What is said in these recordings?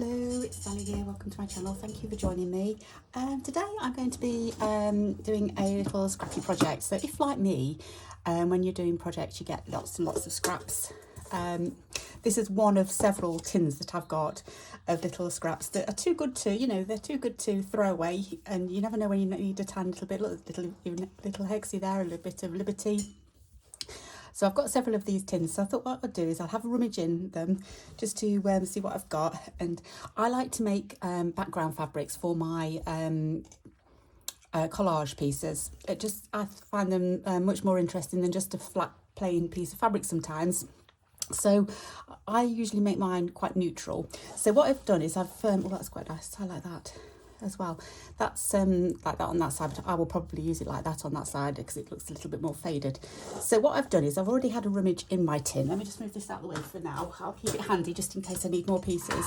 Hello, it's Sally here. Welcome to my channel. Thank you for joining me. Today I'm going to be doing a little scrappy project. So if, like me, when you're doing projects you get lots and lots of scraps. This is one of several tins that I've got of little scraps that are too good to, they're too good to throw away, and you never know when you need a tiny little bit. Look, little Hexie there, a little bit of Liberty. So I've got several of these tins, so I thought what I'd do is I'll have a rummage in them just to see what I've got. And I like to make background fabrics for my collage pieces. I find them much more interesting than just a flat plain piece of fabric sometimes. So I usually make mine quite neutral. So what I've done is oh, that's quite nice. I like that as well. That's like that on that side, but I will probably use it like that on that side because it looks a little bit more faded. So what I've done is I've already had a rummage in my tin. Let me just move this out of the way for now. I'll keep it handy just in case I need more pieces.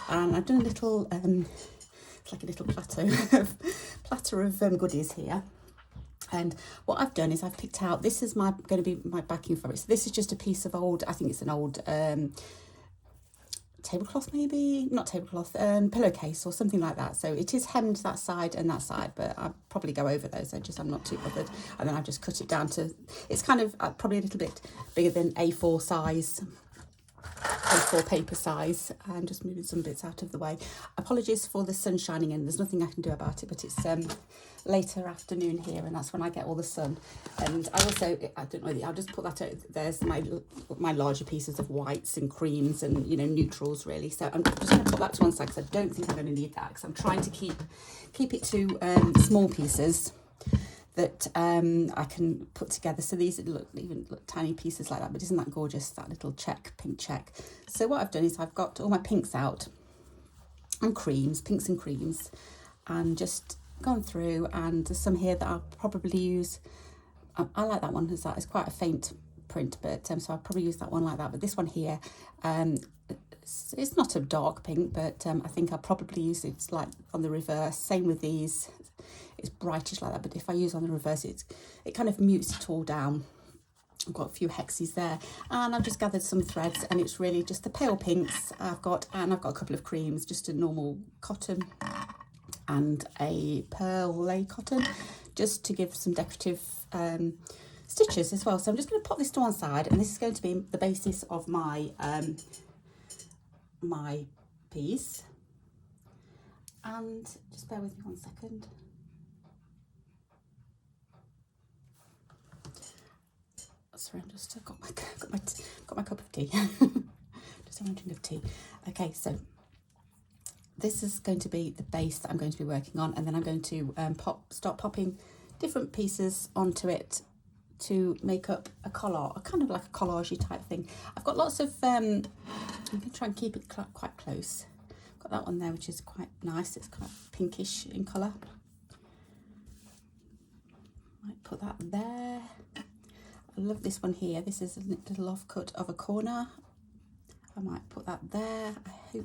And I've done a little it's like a little platter of goodies here. And what I've done is I've picked out, this is going to be my backing fabric. So this is just a piece of old, I think it's an old tablecloth, maybe not tablecloth, pillowcase or something like that. So it is hemmed that side and that side, but I'll probably go over those edges. I'm not too bothered. And then I've just cut it down to, it's kind of probably a little bit bigger than A4 size, A4 paper size. I'm just moving some bits out of the way. Apologies for the sun shining in. There's nothing I can do about it, but it's later afternoon here, and that's when I get all the sun. And I also, I don't know, I'll just put that out. There's my larger pieces of whites and creams and neutrals really. So I'm just going to put that to one side because I don't think I'm going to need that, because I'm trying to keep it to small pieces that I can put together. So these look tiny pieces like that, but isn't that gorgeous, that little pink check? So what I've done is I've got all my pinks out and creams, pinks and creams, and just gone through, and there's some here that I'll probably use. I like that one, because that is quite a faint print, but so I'll probably use that one like that. But this one here, it's not a dark pink, but I think I'll probably use it like on the reverse. Same with these, it's brightish like that, but if I use on the reverse, it kind of mutes it all down. I've got a few hexes there, and I've just gathered some threads, and it's really just the pale pinks I've got, and I've got a couple of creams, just a normal cotton and a pearl lay cotton, just to give some decorative stitches as well. So I'm just going to pop this to one side, and this is going to be the basis of my my piece. And just bear with me 1 second. Sorry, I'm just got my cup of tea. Just having a drink of tea. Okay, so this is going to be the base that I'm going to be working on, and then I'm going to start popping different pieces onto it to make up a collage, kind of like a collage type thing. I've got lots of, I'm going to try and keep it quite close. I've got that one there, which is quite nice. It's quite pinkish in colour. Might put that there. I love this one here. This is a little offcut of a corner. I might put that there.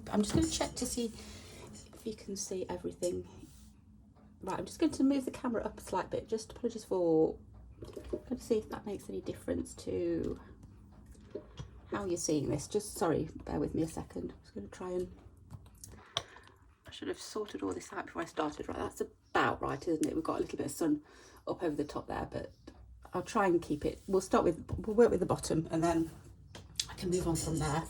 I'm just going to check to see if you can see everything. Right, I'm just going to move the camera up a slight bit. Just apologies for, I'm going to see if that makes any difference to how you're seeing this. Just, sorry, bear with me a second. I'm just going to try and, I should have sorted all this out before I started. Right, that's about right, isn't it? We've got a little bit of sun up over the top there, but I'll try and keep it. We'll work with the bottom, and then I can move on from there.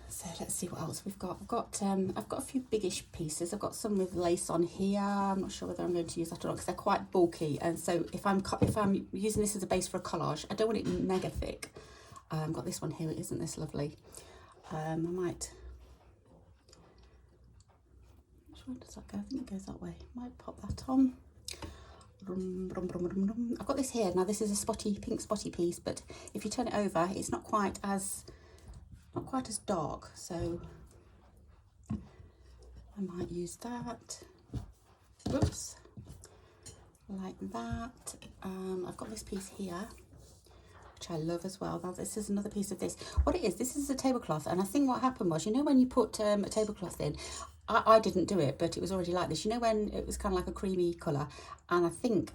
So let's see what else we've got. I've got a few biggish pieces. I've got some with lace on here. I'm not sure whether I'm going to use that or not, because they're quite bulky. And so if I'm using this as a base for a collage, I don't want it mega thick. I've got this one here. Isn't this lovely? I might. Which way does that go? I think it goes that way. Might pop that on. I've got this here. Now this is a pink spotty piece, but if you turn it over, it's not quite as dark, so I might use that. Whoops, like that. I've got this piece here, which I love as well. Now this is another piece of this. What it is, this is a tablecloth, and I think what happened was, you know, when you put a tablecloth in, I didn't do it, but it was already like this. You know, when it was kind of like a creamy colour, and I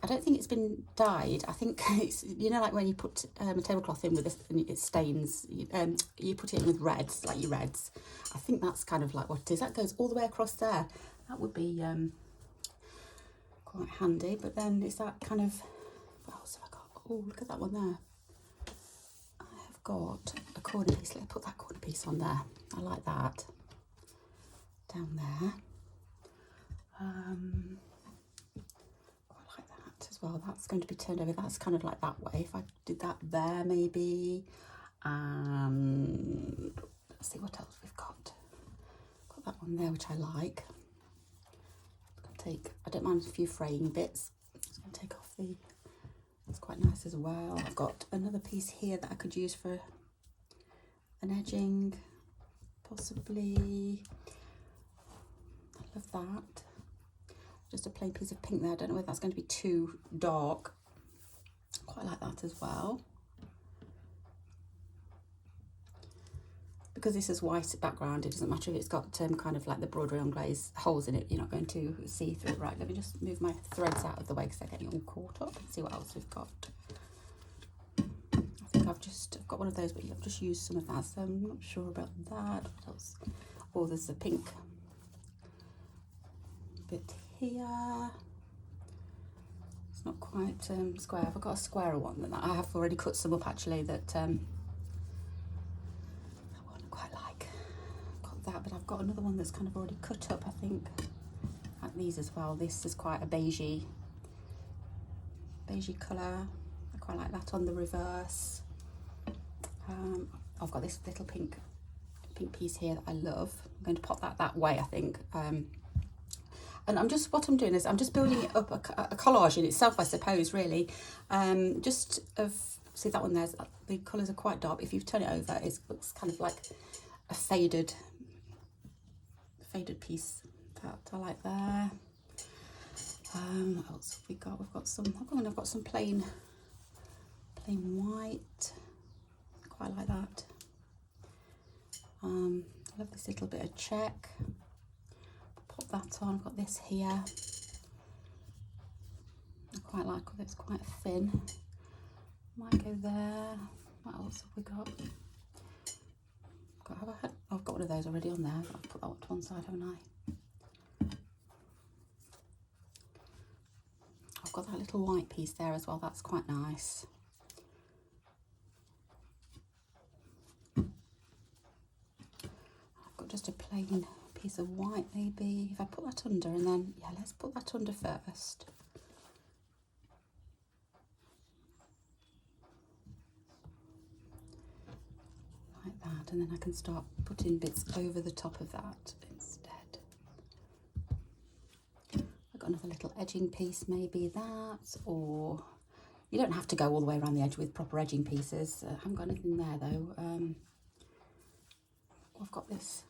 don't think it's been dyed. I think it's, you know, like when you put a tablecloth in with this, and it stains, you put it in with reds, like your reds. I think that's kind of like what it is. That goes all the way across there. That would be quite handy. But then it's that kind of, what else have I got? Oh, look at that one there. I have got a corner piece. Let's put that corner piece on there. I like that. Down there. Quite like that as well. That's going to be turned over. That's kind of like that way. If I did that there, maybe. And let's see what else we've got. Got that one there, which I like. I don't mind a few fraying bits. I'm just going to take off the, that's quite nice as well. I've got another piece here that I could use for an edging, possibly. I love that. Just a plain piece of pink there. I don't know whether that's going to be too dark. Quite like that as well. Because this is white background, it doesn't matter if it's got kind of like the broderie anglaise holes in it, you're not going to see through it. Right, let me just move my threads out of the way because they're getting all caught up. Let's see what else we've got. I think I've got one of those, but I've just used some of that, so I'm not sure about that. What else? Oh, there's a pink bit here. It's not quite square. I've got a squarer one that I have already cut some up actually that that, but I've got another one that's kind of already cut up, I think, like these as well. This is quite a beigey colour. I quite like that on the reverse. I've got this little pink piece here that I love. I'm going to pop that way, I think. And what I'm doing is I'm just building it up, a collage in itself, I suppose, really. See that one there, the colours are quite dark. If you turn it over, it looks kind of like a faded piece that I like there. What else have we got? We've got some, I've got some plain white. Quite like that. I love this little bit of check. Pop that on. I've got this here. I quite like it. It's quite thin. Might go there. What else have we got? I've got one of those already on there. I've put that to one side, haven't I? I've got that little white piece there as well. That's quite nice. I've got just a plain piece of white, maybe. If I put that under, and then, yeah, let's put that under first. Like that, and then I can start putting bits over the top of that instead. I've got another little edging piece, maybe that, or you don't have to go all the way around the edge with proper edging pieces. I haven't got anything there though. I've got this,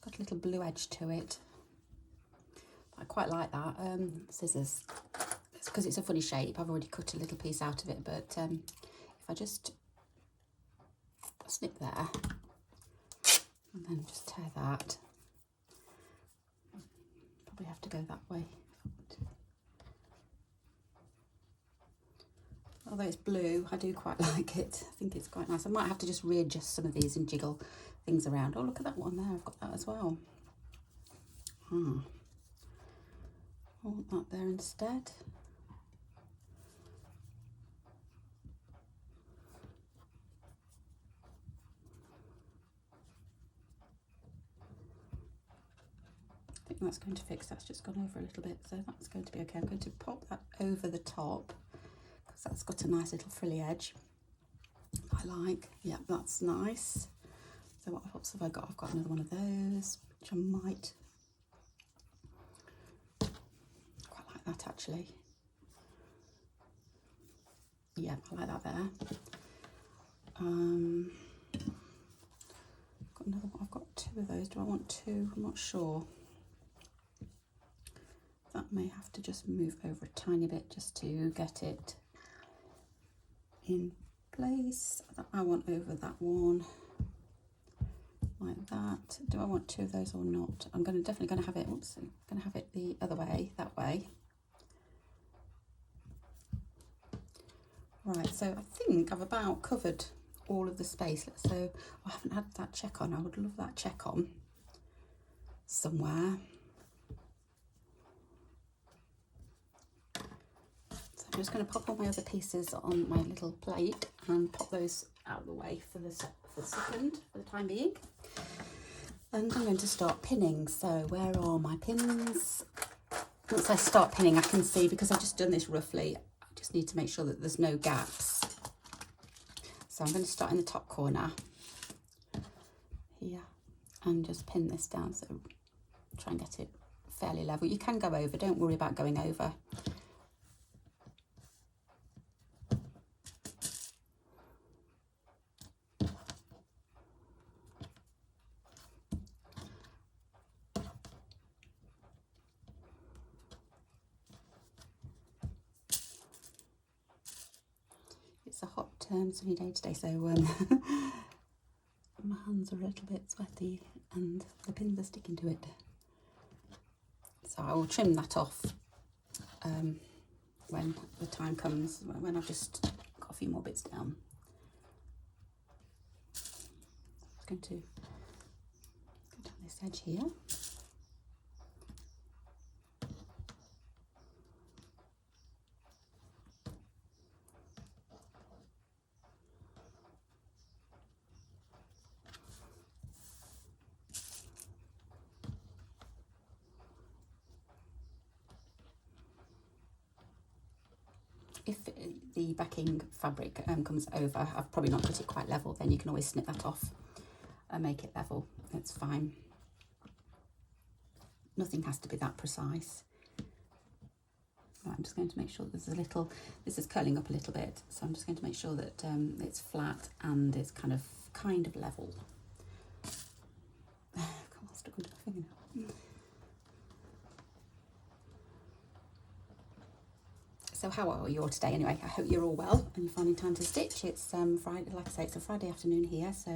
got a little blue edge to it. I quite like that. Scissors, it's because it's a funny shape. I've already cut a little piece out of it, but if I just snip there and then just tear that, probably have to go that way. Although it's blue, I do quite like it. I think it's quite nice. I might have to just readjust some of these and jiggle things around. Oh, look at that one there. I've got that as well. I want that there instead. I think that's going to fix. That's just gone over a little bit, so that's going to be okay. I'm going to pop that over the top because that's got a nice little frilly edge. I like. Yeah, that's nice. So what else have I got? I've got another one of those, which I might quite like that actually. Yeah, I like that there. Got another one. I've got two of those. Do I want two? I'm not sure. That may have to just move over a tiny bit just to get it in place that I want over that one, like that. Do I want two of those or not? I'm definitely going to have it, oops, I'm going to have it the other way, that way. Right, so I think I've about covered all of the space. So I haven't had that check on. I would love that check on somewhere. So I'm just going to pop all my other pieces on my little plate and pop those out of the way for the time being. And I'm going to start pinning. So where are my pins? Once I start pinning, I can see, because I've just done this roughly, I just need to make sure that there's no gaps. So I'm going to start in the top corner here and just pin this down, so try and get it fairly level. You can go over, don't worry about going over. It's a hot sunny day today, so my hands are a little bit sweaty and the pins are sticking to it. So I will trim that off when the time comes, when I've just got a few more bits down. I'm going to go down this edge here. If the backing fabric comes over, I've probably not cut it quite level, then you can always snip that off and make it level. It's fine. Nothing has to be that precise. Right, I'm just going to make sure there's a little, this is curling up a little bit, so I'm just going to make sure that it's flat and it's kind of level. Come on, stuck under my fingernail. So how are you all today anyway? I hope you're all well and you're finding time to stitch. It's Friday, like I say, it's a Friday afternoon here, so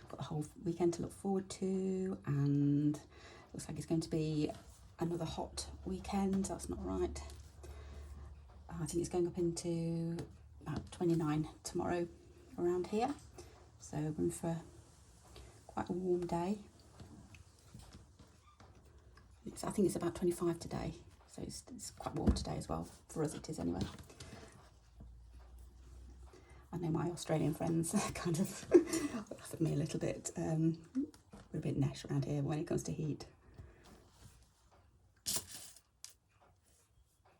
got a whole weekend to look forward to, and looks like it's going to be another hot weekend. That's not right. I think it's going up into about 29 tomorrow around here, so we're in for quite a warm day. I think it's about 25 today. So it's quite warm today as well, for us it is anyway. I know my Australian friends kind of laugh at me a little bit. We're a bit nesh around here when it comes to heat.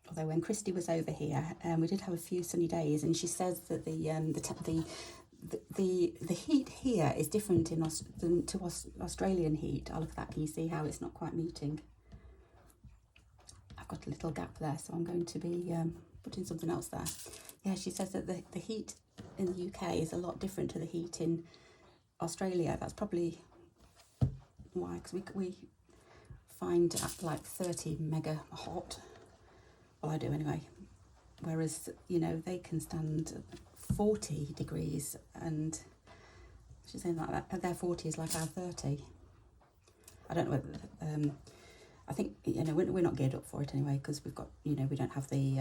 Although when Christy was over here, we did have a few sunny days, and she says that the heat here is different to Australian heat. I'll look at that. Can you see how it's not quite meeting? Got a little gap there, so I'm going to be putting something else there. Yeah, she says that the heat in the UK is a lot different to the heat in Australia. That's probably why, because we find at like 30 mega hot. Well, I do anyway. Whereas, you know, they can stand 40 degrees, and she's saying like that their 40 is like our 30. I don't know whether I think, you know, we're not geared up for it anyway, because we've got, you know, we don't have the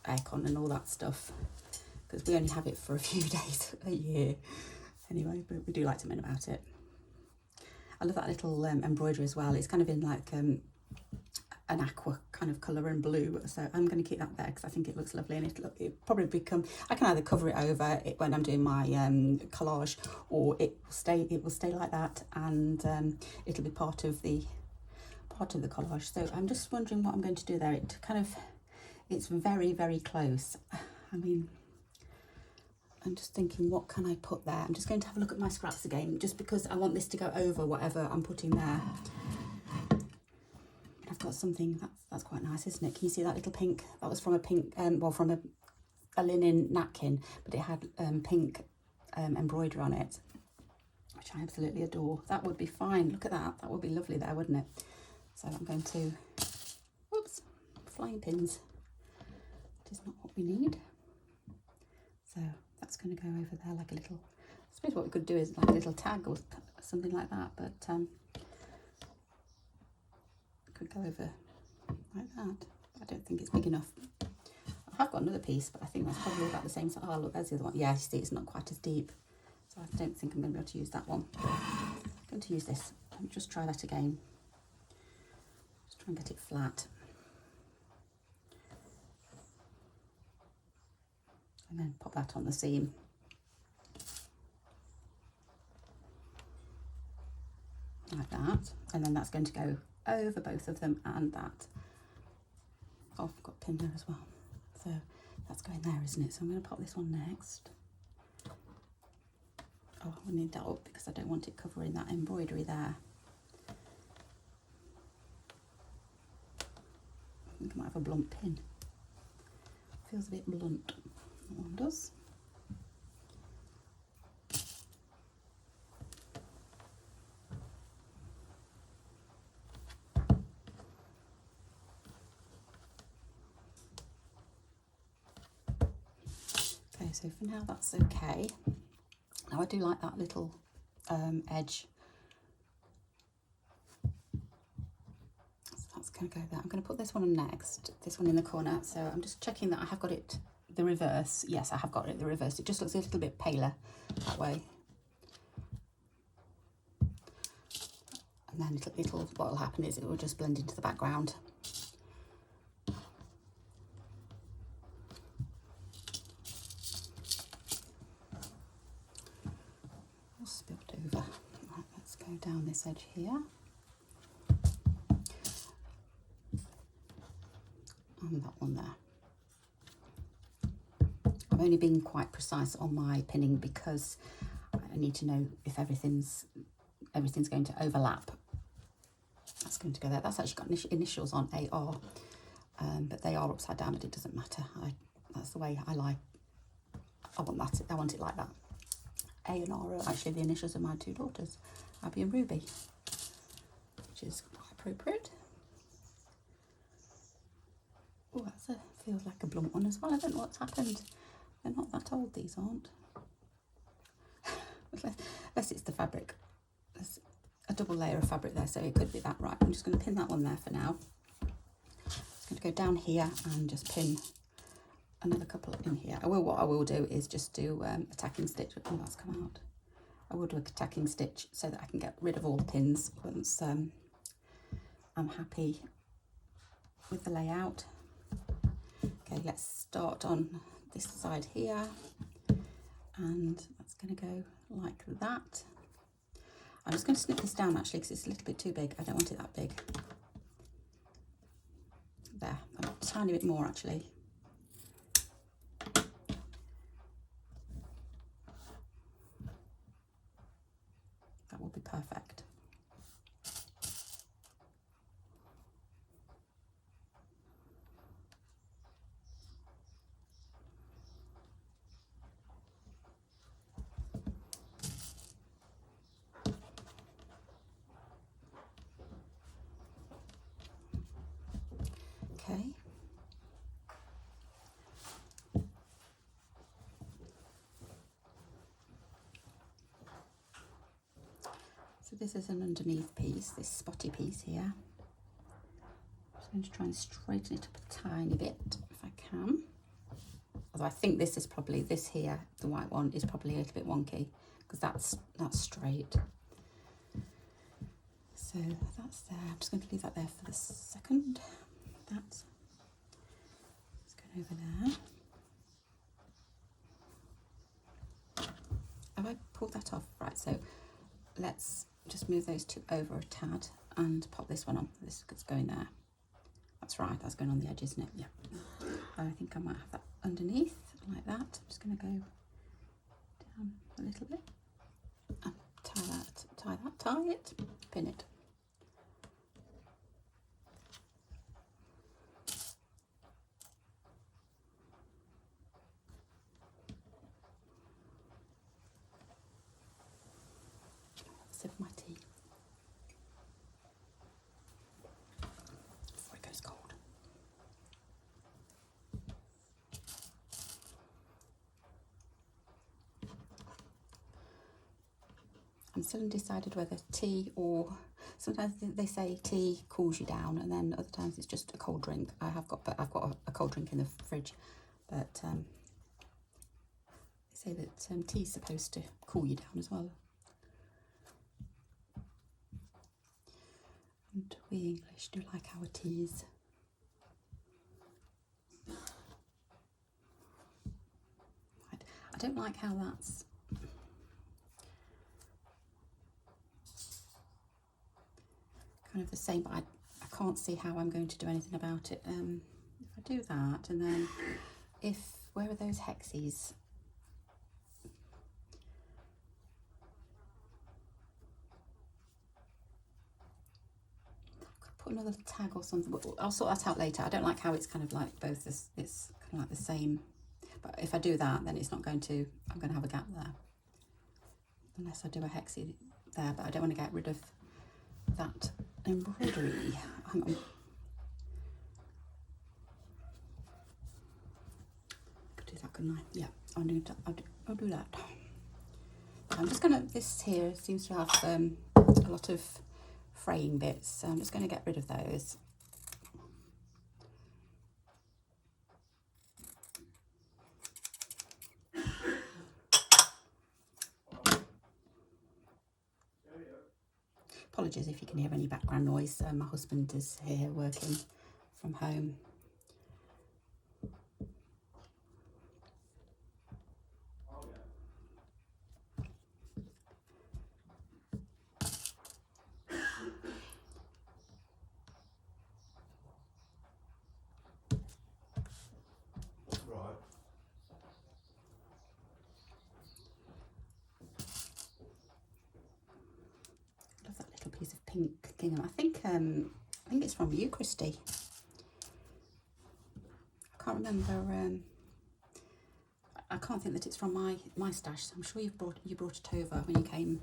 aircon and all that stuff, because we only have it for a few days a year anyway, but we do like to moan about it. I love that little embroidery as well. It's kind of in like an aqua kind of colour and blue, so I'm going to keep that there because I think it looks lovely, and it probably become, I can either cover it over it when I'm doing my collage, or it will stay like that, and it'll be part of the collage. So I'm just wondering what I'm going to do there. It's very, very close. I mean, I'm just thinking, what can I put there? I'm just going to have a look at my scraps again, just because I want this to go over whatever I'm putting there. I've got something that's quite nice, isn't it? Can you see that little pink? That was from a pink, from a linen napkin, but it had pink embroidery on it, which I absolutely adore. That would be fine. Look at that. That would be lovely there, wouldn't it? So I'm going to, whoops, flying pins. That is not what we need. So that's going to go over there like a little, I suppose what we could do is like a little tag or something like that, but could go over like that. I don't think it's big enough. I have got another piece, but I think that's probably about the same size. Oh look, there's the other one. Yeah, you see it's not quite as deep, so I don't think I'm going to be able to use that one. I'm going to use this. Let me just try that again. Just try and get it flat. And then pop that on the seam. Like that. And then that's going to go over both of them and that. Oh, I've got a pin there as well. So that's going there, isn't it? So I'm going to pop this one next. Oh, I need that up because I don't want it covering that embroidery there. I think I might have a blunt pin. Feels a bit blunt. That one does. Okay, so for now that's okay. Now I do like that little edge. So that's going to go there. I'm going to put this one on next, this one in the corner. So I'm just checking that I have got it the reverse. Yes, I have got it the reverse. It just looks a little bit paler that way. And then what will happen is it will just blend into the background. All spilled over. Right, let's go down this edge here. And that one there. I'm only being quite precise on my pinning because I need to know if everything's going to overlap. That's going to go there. That's actually got initials on AR, but they are upside down, but it doesn't matter. That's the way I like. I want it like that. A and R are actually the initials of my two daughters, Abby and Ruby, which is quite appropriate. Oh, feels like a blunt one as well. I don't know what's happened. They're not that old, these aren't. Unless it's the fabric. There's a double layer of fabric there, so it could be that. Right, I'm just going to pin that one there for now. Just going to go down here and just pin another couple in here. What I will do is just do a tacking stitch. Oh, that's come out. I will do a tacking stitch so that I can get rid of all the pins once I'm happy with the layout. Okay, let's start on this side here, and that's going to go like that. I'm just going to snip this down actually because it's a little bit too big. I don't want it that big. There, a tiny bit more actually. That will be perfect. Okay. So this is an underneath piece, this spotty piece here. I'm just going to try and straighten it up a tiny bit if I can. Although I think this is probably, this here, the white one, is probably a little bit wonky because that's straight. So that's there. I'm just going to leave that there for the second. That's going over there. Have I pulled that off? Right, so let's just move those two over a tad and pop this one on. This is going there. That's right, that's going on the edge, isn't it? Yeah. I think I might have that underneath like that. I'm just going to go down a little bit and tie it, pin it. Sip my tea before it goes cold. I'm still undecided whether tea or, sometimes they say tea cools you down, and then other times it's just a cold drink. I've got a cold drink in the fridge, but they say that tea is supposed to cool you down as well. And we English do like our teas. Right. I don't like how that's kind of the same, but I can't see how I'm going to do anything about it. If I do that, and then where are those hexes? Put another tag or something, but I'll sort that out later. I don't like how it's kind of like both this, it's kind of like the same, but if I do that, then it's not going to, I'm going to have a gap there unless I do a hexie there, but I don't want to get rid of that embroidery. Hang on. Could do that, couldn't I? Yeah, I'll do that. I'm just gonna, this here seems to have a lot of fraying bits, so I'm just going to get rid of those. Apologies if you can hear any background noise. My husband is here working from home. Piece of pink gingham. I think it's from you, Christy. I can't remember. I can't think that it's from my stash. So I'm sure you brought it over when you came.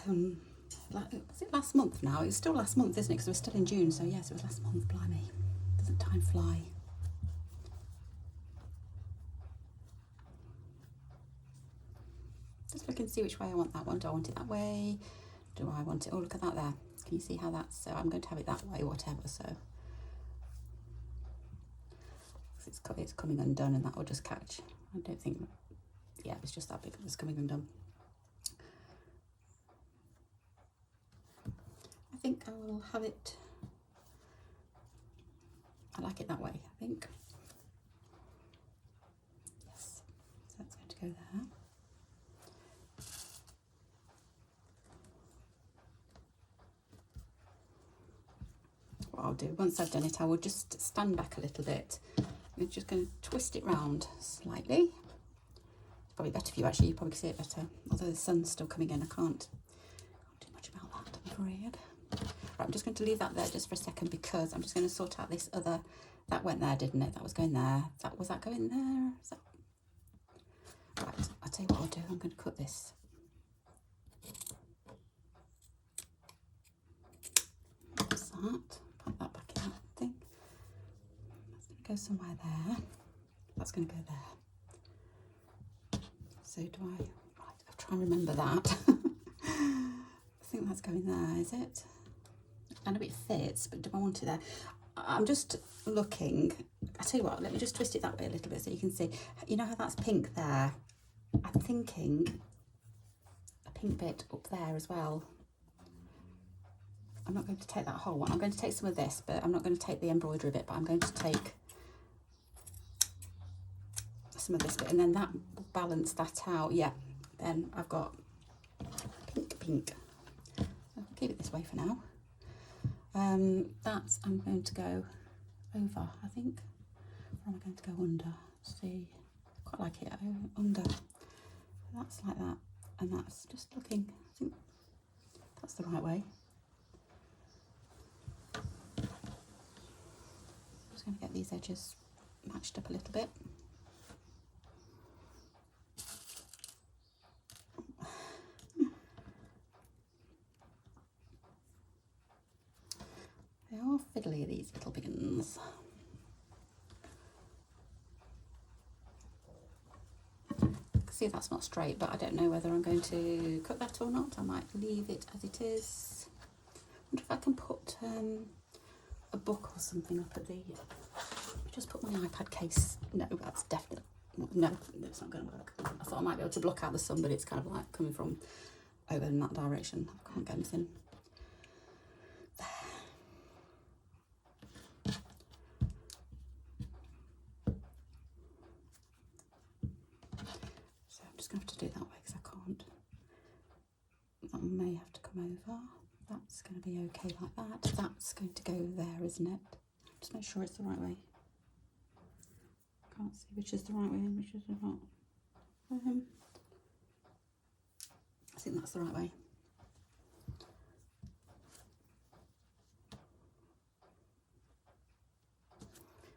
Was it last month now? It's still last month, isn't it? Because we're still in June. So yes, it was last month. Blimey, doesn't time fly? Just look and see which way I want that one. Do I want it that way? Do I want it? Oh, look at that there. Can you see how that's? So I'm going to have it that way, whatever. So it's coming undone, and that will just catch. I don't think. Yeah, it's just that big. It's coming undone. I think I will have it. I like it that way. I think. Yes. So that's going to go there. What I'll do once I've done it, I will just stand back a little bit. I'm just going to twist it round slightly. It's probably better for you actually. You probably can see it better. Although the sun's still coming in, I can't do much about that, I'm afraid. Right, I'm just going to leave that there just for a second because I'm just going to sort out this other. That went there, didn't it? That was going there. Was that going there? Right, I'll tell you what I'll do. I'm going to cut this. That's that. Put that back in that thing. That's going to go somewhere there. That's going to go there. So do I? Right, I'll try and remember that. I think that's going there, is it? I know it fits, but do I want it there? I'm just looking. I tell you what, let me just twist it that way a little bit so you can see. You know how that's pink there? I'm thinking a pink bit up there as well. I'm not going to take that whole one. I'm going to take some of this, but I'm not going to take the embroidery bit, but I'm going to take some of this bit, and then that will balance that out. Yeah, then I've got pink. I'll keep it this way for now. That I'm going to go over, I think. Or am I going to go under? Let's see, quite like it under. That's like that, and that's just looking. I think that's the right way. I'm just going to get these edges matched up a little bit. They are fiddly, these little biggins. see that's not straight, but I don't know whether I'm going to cut that or not. I might leave it as it is. I wonder if I can put a book or something up at the, just put my iPad case. No, that's definitely, no, it's not going to work. I thought I might be able to block out the sun, but it's kind of like coming from over in that direction. I can't get anything there. So I'm just going to have to do it that way because I can't. That may have to come over. That's going to be okay like that. That's going to go there, isn't it? Just make sure it's the right way. Can't see which is the right way and which is not. I think that's the right way.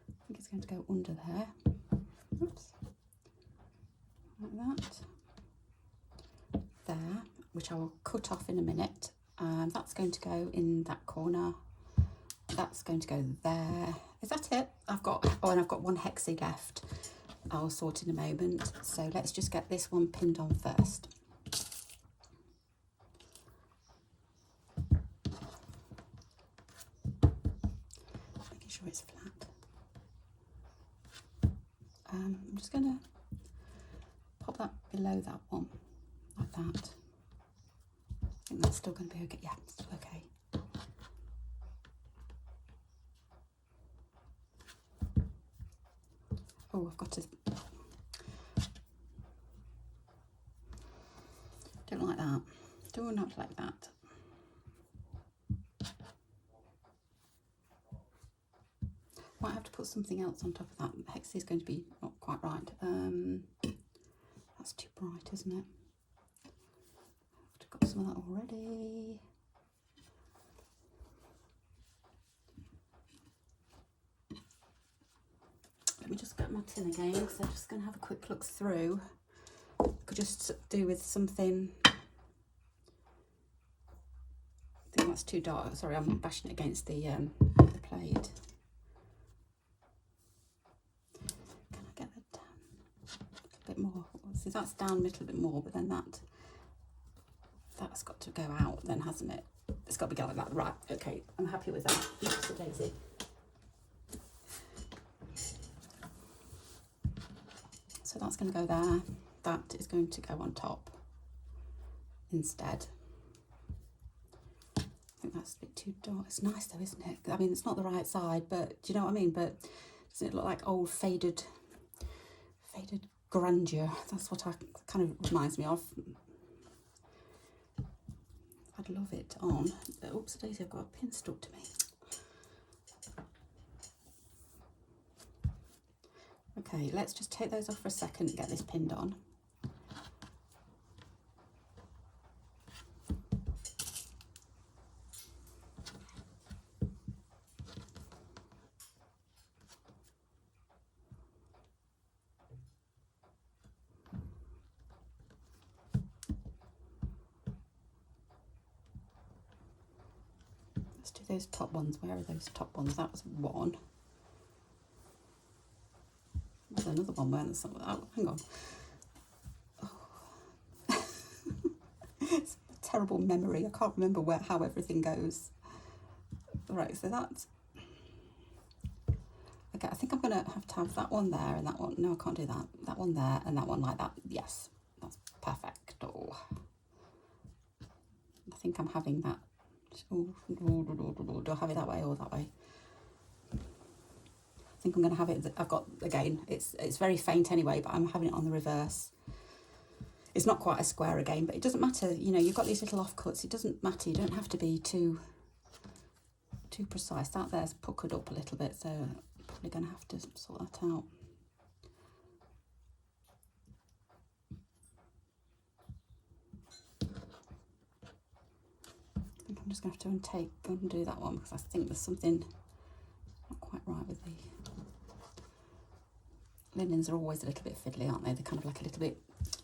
I think it's going to go under there. Oops. Like that. There, which I will cut off in a minute. That's going to go in that corner. That's going to go there. Is that it? I've got, oh, and I've got one hexie left. I'll sort in a moment. So let's just get this one pinned on first. Making sure it's flat. I'm just going to pop that below that one, like that. I think that's still going to be okay. Yeah, still okay. Oh, I've got to. Don't like that. Do not like that. Might have to put something else on top of that. Hexie is going to be not quite right. That's too bright, isn't it? I've got some of that already. Let me just get my tin again, because I'm just going to have a quick look through. Could just do with something. I think that's too dark. Sorry, I'm bashing it against the plate. Can I get that down a little bit more? See, that's down a little bit more, but then that's got to go out then, hasn't it? It's got to be going like that. Right, okay, I'm happy with that. Oops, a daisy. So that's going to go there. That is going to go on top instead. I think that's a bit too dark. It's nice though, isn't it? I mean, it's not the right side, but do you know what I mean? But doesn't it look like old faded grandeur? That's what I kind of reminds me of. I'd love it on. Oops, daisy, I've got a pin stuck to me. Okay, let's just take those off for a second and get this pinned on. Let's do those top ones. Where are those top ones? That was one. There's another one where there's some. Oh, hang on. Oh. It's a terrible memory. I can't remember how everything goes. Right, so that's. Okay, I think I'm going to have that one there and that one. No, I can't do that. That one there and that one like that. Yes, that's perfect. Oh. I think I'm having that. Do I have it that way or that way? I think I'm going to have it. I've got, again, it's very faint anyway, but I'm having it on the reverse. It's not quite a square again, but it doesn't matter. You know, you've got these little offcuts. It doesn't matter. You don't have to be too precise. That there's puckered up a little bit, so I'm probably going to have to sort that out. I think I'm just going to have to undo that one because I think there's something not quite right with the linens. Are always a little bit fiddly, aren't they? They're kind of like a little bit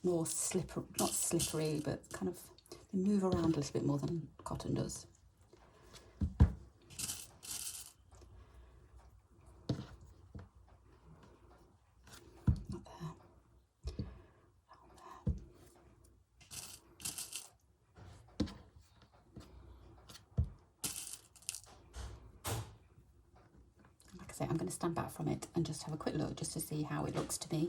more slippery, not slippery, but kind of they move around a little bit more than cotton does. Not there. Down there. say, I'm going to stand back from it and just have a quick look just to see how it looks to me.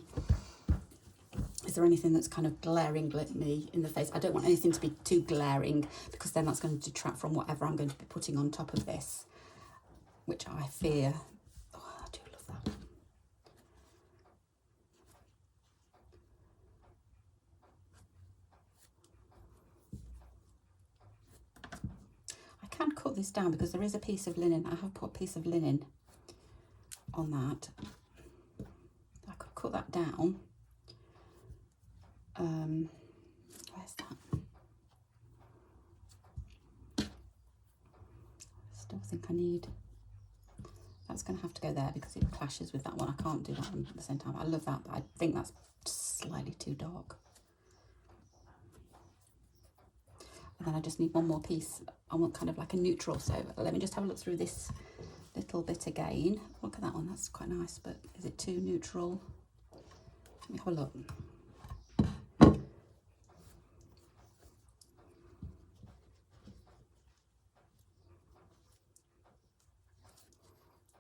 Is there anything that's kind of glaring at me in the face? I don't want anything to be too glaring, because then that's going to detract from whatever I'm going to be putting on top of this, which I fear. Oh, I do love that. I can cut this down because there is a piece of linen. I have put a piece of linen on that. I could cut that down. Where's that? I still think I need, that's going to have to go there because it clashes with that one. I can't do that one at the same time. I love that, but I think that's just slightly too dark. And then I just need one more piece. I want kind of like a neutral, so let me just have a look through this little bit again. Look at that one, that's quite nice, but is it too neutral? Let me have a look.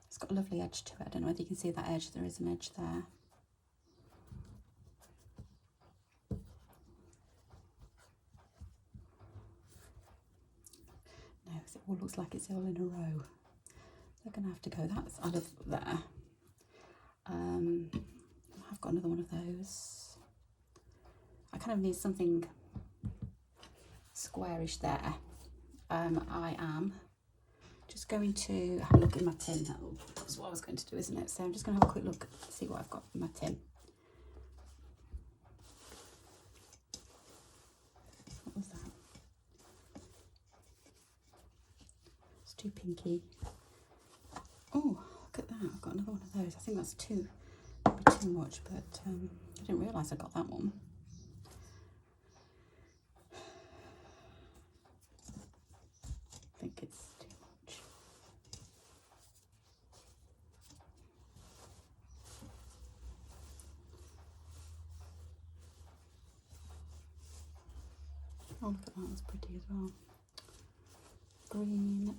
It's got a lovely edge to it. I don't know whether you can see that edge. There is an edge there. No, because it all looks like it's all in a row. They're going to have to go. That's out of there. I've got another one of those. I kind of need something squarish there. I am just going to have a look in my tin. That was what I was going to do, isn't it? So I'm just going to have a quick look, see what I've got in my tin. What was that? It's too pinky. Oh, look at that. I've got another one of those. I think that's maybe too much, but I didn't realise I got that one. I think it's too much. Oh, look at that, that's pretty as well. Green.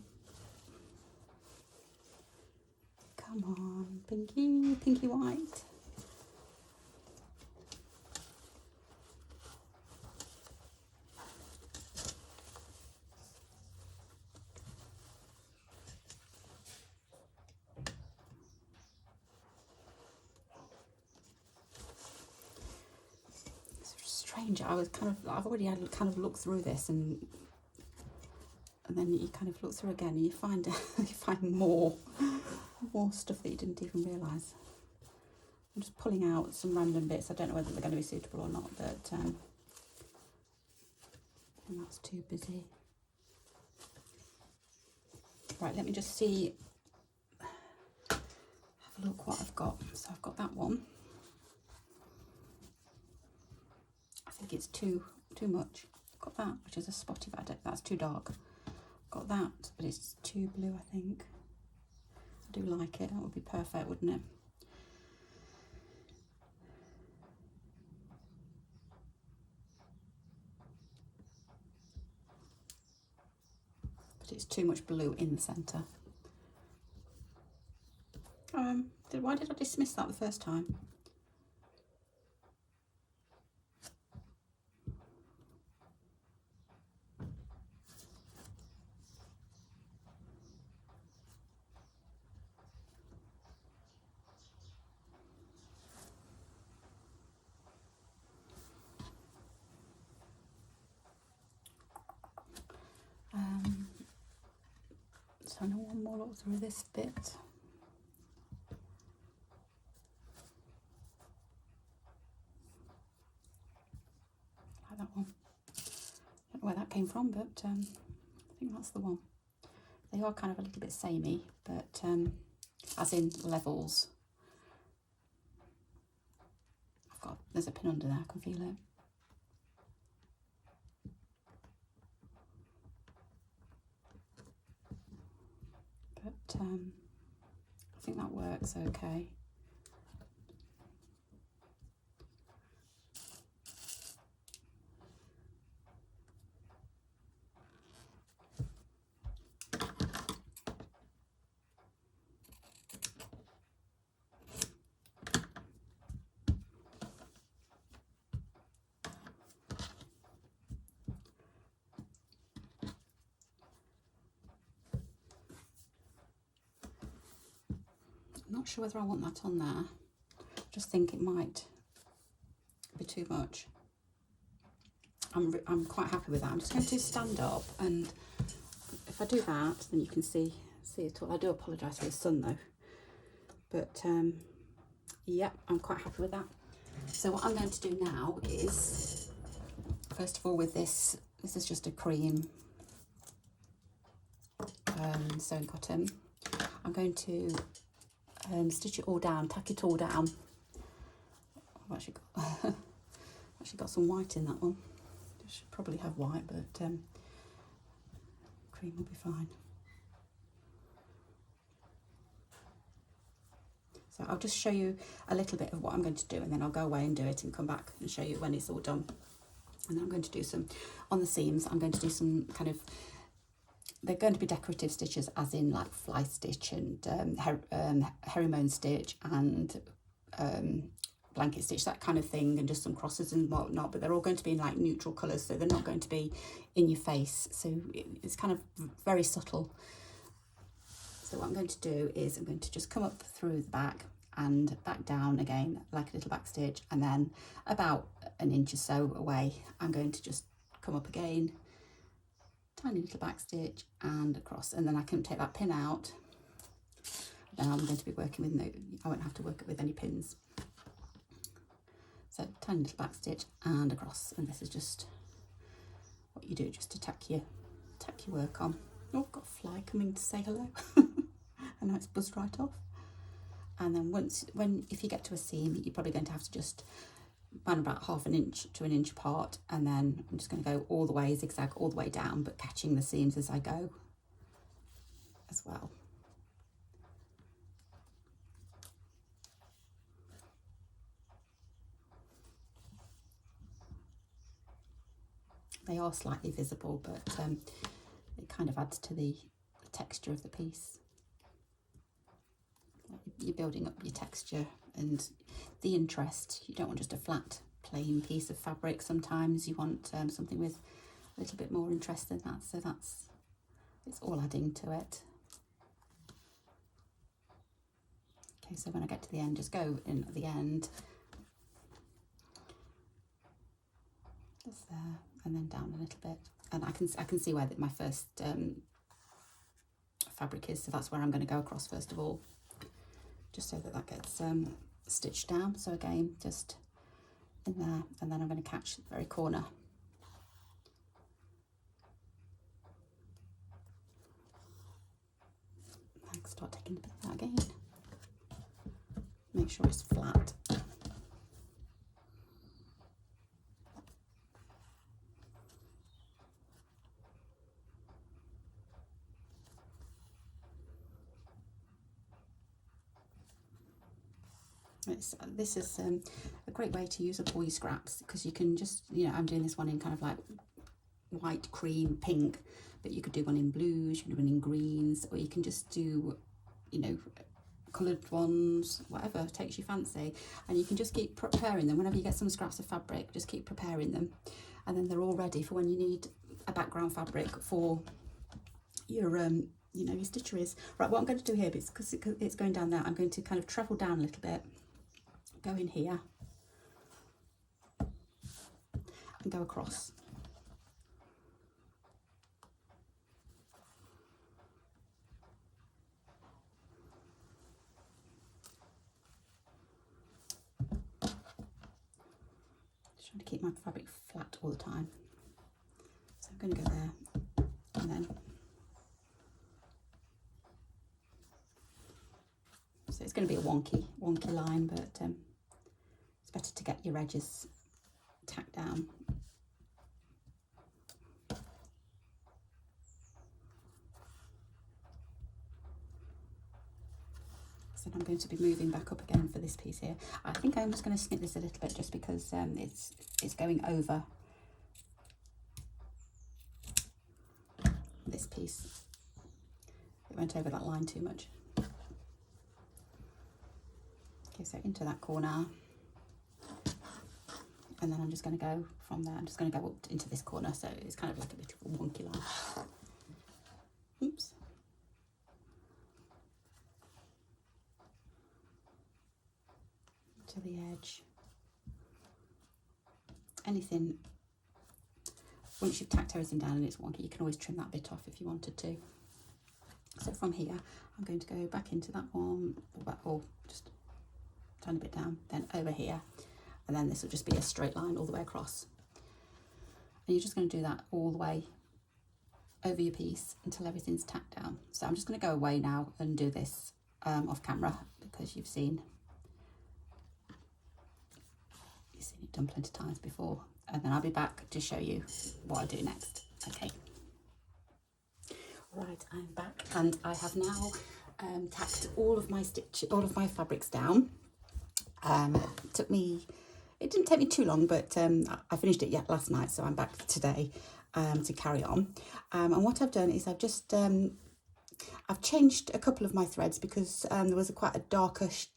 Come on, pinky, pinky white. Strange. I've already had kind of looked through this, and then you kind of look through again, and you find you find more stuff that you didn't even realise. I'm just pulling out some random bits. I don't know whether they're going to be suitable or not, but and that's too busy. Right, let me just see. Have a look what I've got. So I've got that one. I think it's too much. Got that, which is a spotty, but that's too dark. Got that, but it's too blue, I think. I do like it. That would be perfect, wouldn't it? But it's too much blue in the centre. Why did I dismiss that the first time? So I know one more look through this bit. Like that one. I don't know where that came from, but I think that's the one. They are kind of a little bit samey, but as in levels. There's a pin under there, I can feel it. But I think that works okay. not sure whether I want that on there. Just think it might be too much. I'm quite happy with that. I'm just going to stand up, and if I do that, then you can see it all. I do apologise for the sun though, but yeah, I'm quite happy with that. So what I'm going to do now is, first of all, with this is just a cream sewing cotton. I'm going to stitch it all down, tack it all down. I've actually got some white in that one. I should probably have white, but cream will be fine. So I'll just show you a little bit of what I'm going to do, and then I'll go away and do it and come back and show you when it's all done. And then I'm going to do some, on the seams, I'm going to do some kind of, they're going to be decorative stitches, as in like fly stitch and herringbone stitch and blanket stitch, that kind of thing, and just some crosses and whatnot, but they're all going to be in like neutral colours, so they're not going to be in your face, so it's kind of very subtle. So what I'm going to do is I'm going to just come up through the back and back down again like a little back stitch, and then about an inch or so away I'm going to just come up again, tiny little back stitch and across, and then I can take that pin out. Then I'm going to be working with I won't have to work it with any pins. So tiny little back stitch and across, and this is just what you do just to tack your work on. Oh, I've got a fly coming to say hello. And now it's buzzed right off. And then if you get to a seam, you're probably going to have to just run about half an inch to an inch apart, and then I'm just going to go all the way, zigzag all the way down, but catching the seams as I go as well. They are slightly visible, but it kind of adds to the texture of the piece. You're building up your texture and the interest. You don't want just a flat, plain piece of fabric. Sometimes you want something with a little bit more interest than that. So it's all adding to it. Okay, so when I get to the end, just go in at the end. Just there, and then down a little bit. And I can see where my first fabric is, so that's where I'm going to go across first of all, just so that gets stitched down. So again, just in there, and then I'm going to catch the very corner. Start taking a bit of that again. Make sure it's flat. This is a great way to use up all your scraps, because you can just, I'm doing this one in kind of like white, cream, pink, but you could do one in blues, you can do one in greens, or you can just do, coloured ones, whatever takes your fancy, and you can just keep preparing them. Whenever you get some scraps of fabric, just keep preparing them, and then they're all ready for when you need a background fabric for your your stitcheries. Right, what I'm going to do here, because it's going down there, I'm going to kind of travel down a little bit, go in here and go across. Just trying to keep my fabric flat all the time. So I'm going to go there, and then so it's going to be a wonky line, but it's better to get your edges tacked down. So I'm going to be moving back up again for this piece here. I think I'm just going to snip this a little bit, just because it's going over this piece. It went over that line too much. Okay, so into that corner, and then I'm just going to go from there. I'm just going to go up into this corner, so it's kind of like a bit of a wonky line. Oops. anything, once you've tacked everything down and it's wonky, you can always trim that bit off if you wanted to. So from here, I'm going to go back into that one, or just a tiny bit down, then over here, and then this will just be a straight line all the way across. And you're just going to do that all the way over your piece until everything's tacked down. So I'm just going to go away now and do this off camera, because you've seen it done plenty of times before, and then I'll be back to show you what I do next. Okay. Right, I'm back, and I have now tacked all of my fabrics down. It didn't take me too long, but I finished it last night, so I'm back today to carry on. And what I've done is I've changed a couple of my threads, because there was quite a darkish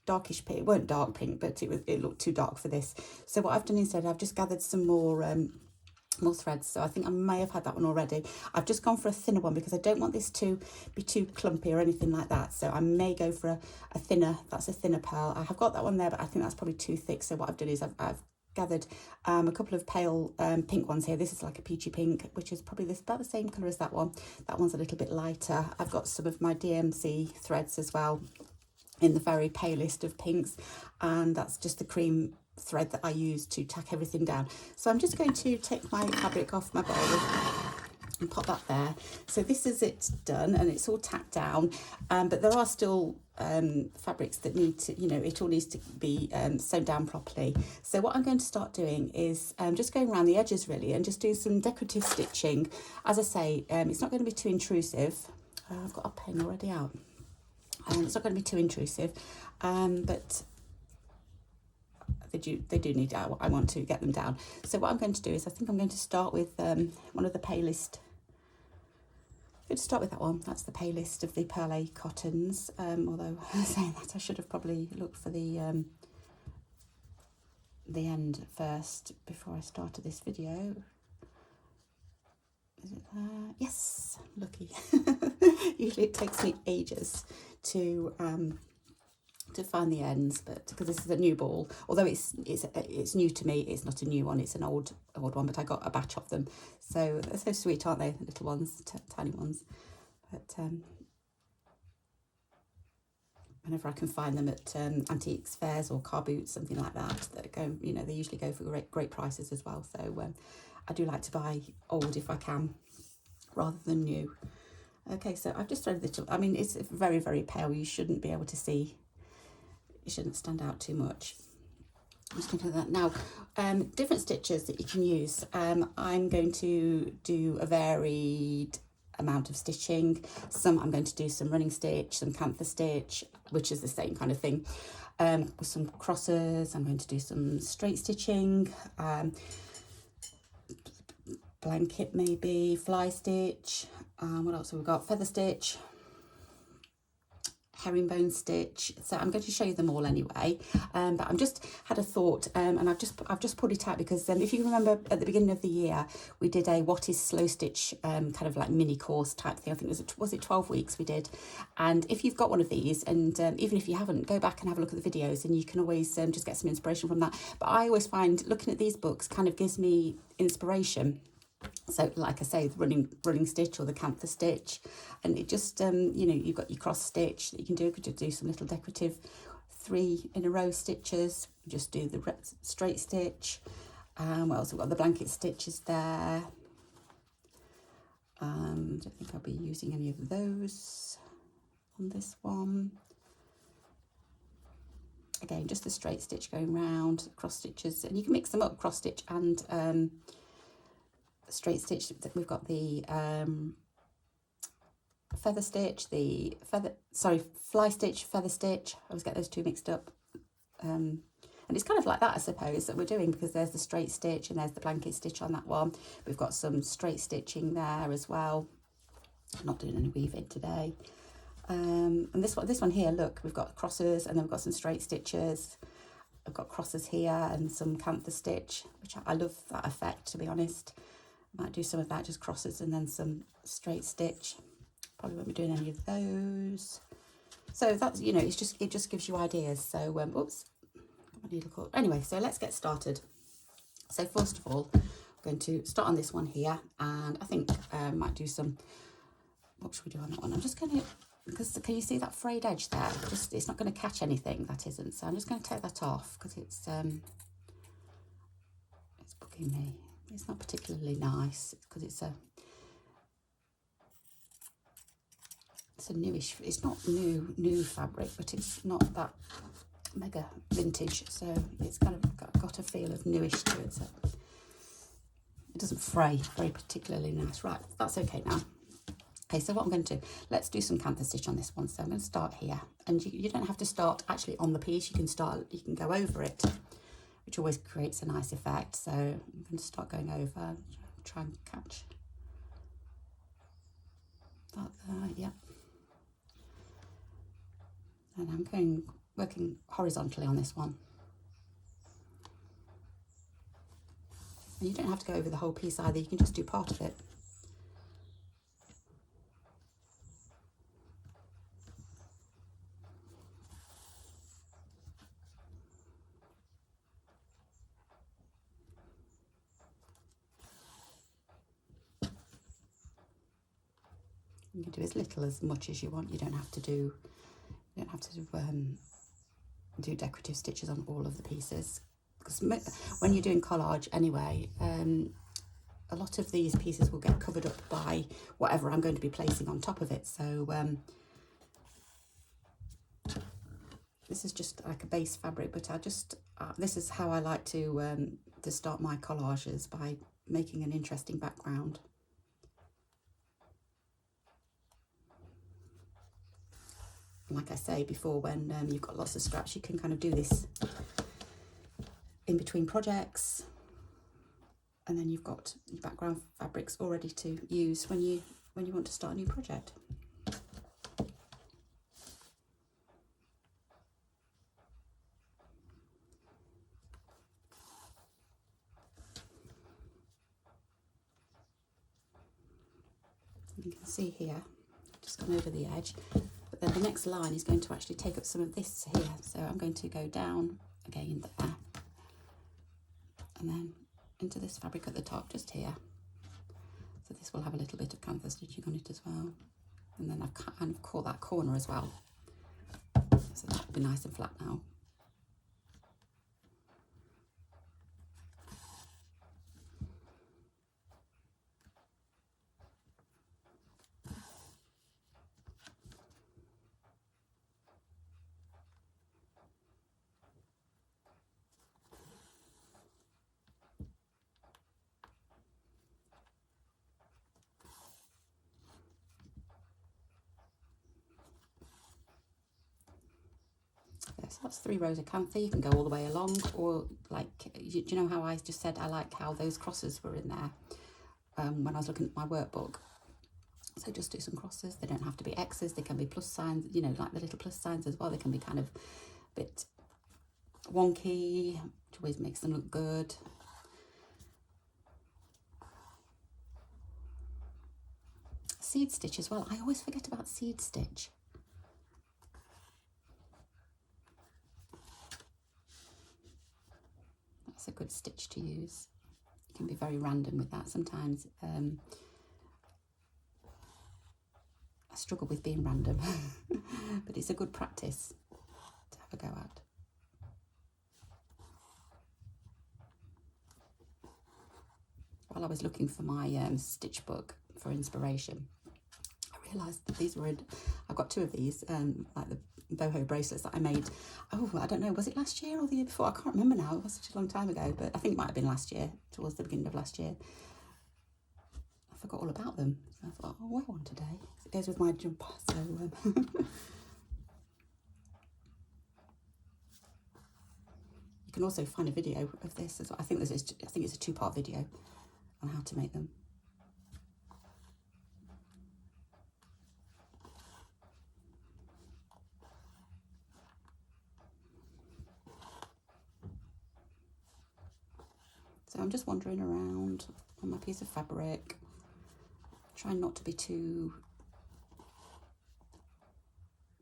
pink. It weren't dark pink, but it looked too dark for this. So what I've done instead, I've just gathered some more threads. So I think I may have had that one already. I've just gone for a thinner one because I don't want this to be too clumpy or anything like that. So I may go for a thinner, that's a thinner pearl. I have got that one there, but I think that's probably too thick. So what I've done is I've gathered a couple of pale pink ones here. This is like a peachy pink, which is probably about the same colour as that one. That one's a little bit lighter. I've got some of my DMC threads as well in the very palest of pinks, and that's just the cream thread that I use to tack everything down. So I'm just going to take my fabric off my bowl and pop that there. So this is it done, and it's all tacked down, but there are still fabrics that need to, it all needs to be sewn down properly. So what I'm going to start doing is just going around the edges really, and just do some decorative stitching. As I say, it's not going to be too intrusive. I've got a pen already out. It's not going to be too intrusive, but they do need, I want to get them down. So what I'm going to do is I think I'm going to start with one of the palest. I'm going to start with that one. That's the palest of the Pearl A cottons. Although saying that, I should have probably looked for the end first before I started this video. Is it there? Yes, lucky. Usually it takes me ages to find the ends, but because this is a new ball, although it's new to me, it's not a new one, it's an old one, but I got a batch of them, so they're so sweet, aren't they, the little ones, tiny ones. But whenever I can find them at antiques fairs or car boots, something like that go, they usually go for great prices as well. So I do like to buy old if I can, rather than new. Okay, so I've just threaded it up. I mean, it's very, very pale. You shouldn't be able to see. It shouldn't stand out too much. I'm just going to do that now. Different stitches that you can use. I'm going to do a varied amount of stitching. I'm going to do some running stitch, some camphor stitch, which is the same kind of thing. With some crosses, I'm going to do some straight stitching, blanket maybe, fly stitch. What else have we got? Feather stitch, herringbone stitch. So I'm going to show you them all anyway, but I'm just had a thought, and I've just pulled it out because if you remember at the beginning of the year we did a what is slow stitch kind of like mini course type thing. I think was it 12 weeks we did, and if you've got one of these, and even if you haven't, go back and have a look at the videos, and you can always just get some inspiration from that. But I always find looking at these books kind of gives me inspiration. So like I say, the running stitch or the camphor stitch, and it just you've got your cross stitch that you can do. Could do some little decorative 3 in a row stitches. Just do the straight stitch. What else? We've got the blanket stitches there. Don't think I'll be using any of those on this one. Again, just the straight stitch going round, cross stitches, and you can mix them up, cross stitch and straight stitch. We've got the feather stitch, fly stitch, feather stitch. I always get those two mixed up. And it's kind of like that, I suppose, that we're doing, because there's the straight stitch and there's the blanket stitch on that one. We've got some straight stitching there as well. I'm not doing any weaving today. And this one here, look, we've got crosses and then we've got some straight stitches. I've got crosses here and some camphor stitch, which I love that effect, to be honest. Might do some of that, just crosses and then some straight stitch. Probably won't be doing any of those. So that's, it just gives you ideas. So oops, got my needle caught. Anyway, so let's get started. So first of all, I'm going to start on this one here, and I think I might do some, what should we do on that one? I'm just going to, because can you see that frayed edge there? Just, it's not going to catch anything, that isn't. So I'm just going to take that off because it's bugging me. It's not particularly nice because it's a newish, it's not new fabric, but it's not that mega vintage, so it's kind of got a feel of newish to it, so it doesn't fray very particularly nice. Right, that's okay now. Okay, so what I'm going to do, let's do some canthus stitch on this one. So I'm going to start here, and you don't have to start actually on the piece, you can go over it, which always creates a nice effect. So I'm going to start going over, try and catch that there, yeah. And I'm working horizontally on this one. And you don't have to go over the whole piece either, you can just do part of it. You can do as little as much as you want. You don't have to do do decorative stitches on all of the pieces, because when you're doing collage anyway, a lot of these pieces will get covered up by whatever I'm going to be placing on top of it. So this is just like a base fabric, but I just this is how I like to start my collages, by making an interesting background. Like I say before, when you've got lots of scraps, you can kind of do this in between projects, and then you've got your background fabrics all ready to use when you want to start a new project. You can see here, just gone over the edge, but then the next line is going to actually take up some of this here. So I'm going to go down again there, and then into this fabric at the top, just here. So this will have a little bit of canthus stitching on it as well. And then I've kind of caught that corner as well. So that'll be nice and flat now. So that's 3 rows of cantha. You can go all the way along, or like, do you know how I just said I like how those crosses were in there when I was looking at my workbook? So just do some crosses. They don't have to be X's, they can be plus signs, you know, like the little plus signs as well. They can be kind of a bit wonky, which always makes them look good. Seed stitch as well. I always forget about seed stitch. That's a good stitch to use. You can be very random with that sometimes. I struggle with being random, but it's a good practice to have a go at. While I was looking for my stitch book for inspiration, I realised that these were I've got 2 of these, like the boho bracelets that I made. Oh, I don't know, was it last year or the year before? I can't remember now. It was such a long time ago, but I think it might have been last year, towards the beginning of last year. I forgot all about them. So I thought, I'll wear one today. It goes with my jumper, so you can also find a video of this as well. I think it's a 2-part video on how to make them. So I'm just wandering around on my piece of fabric, trying not to be too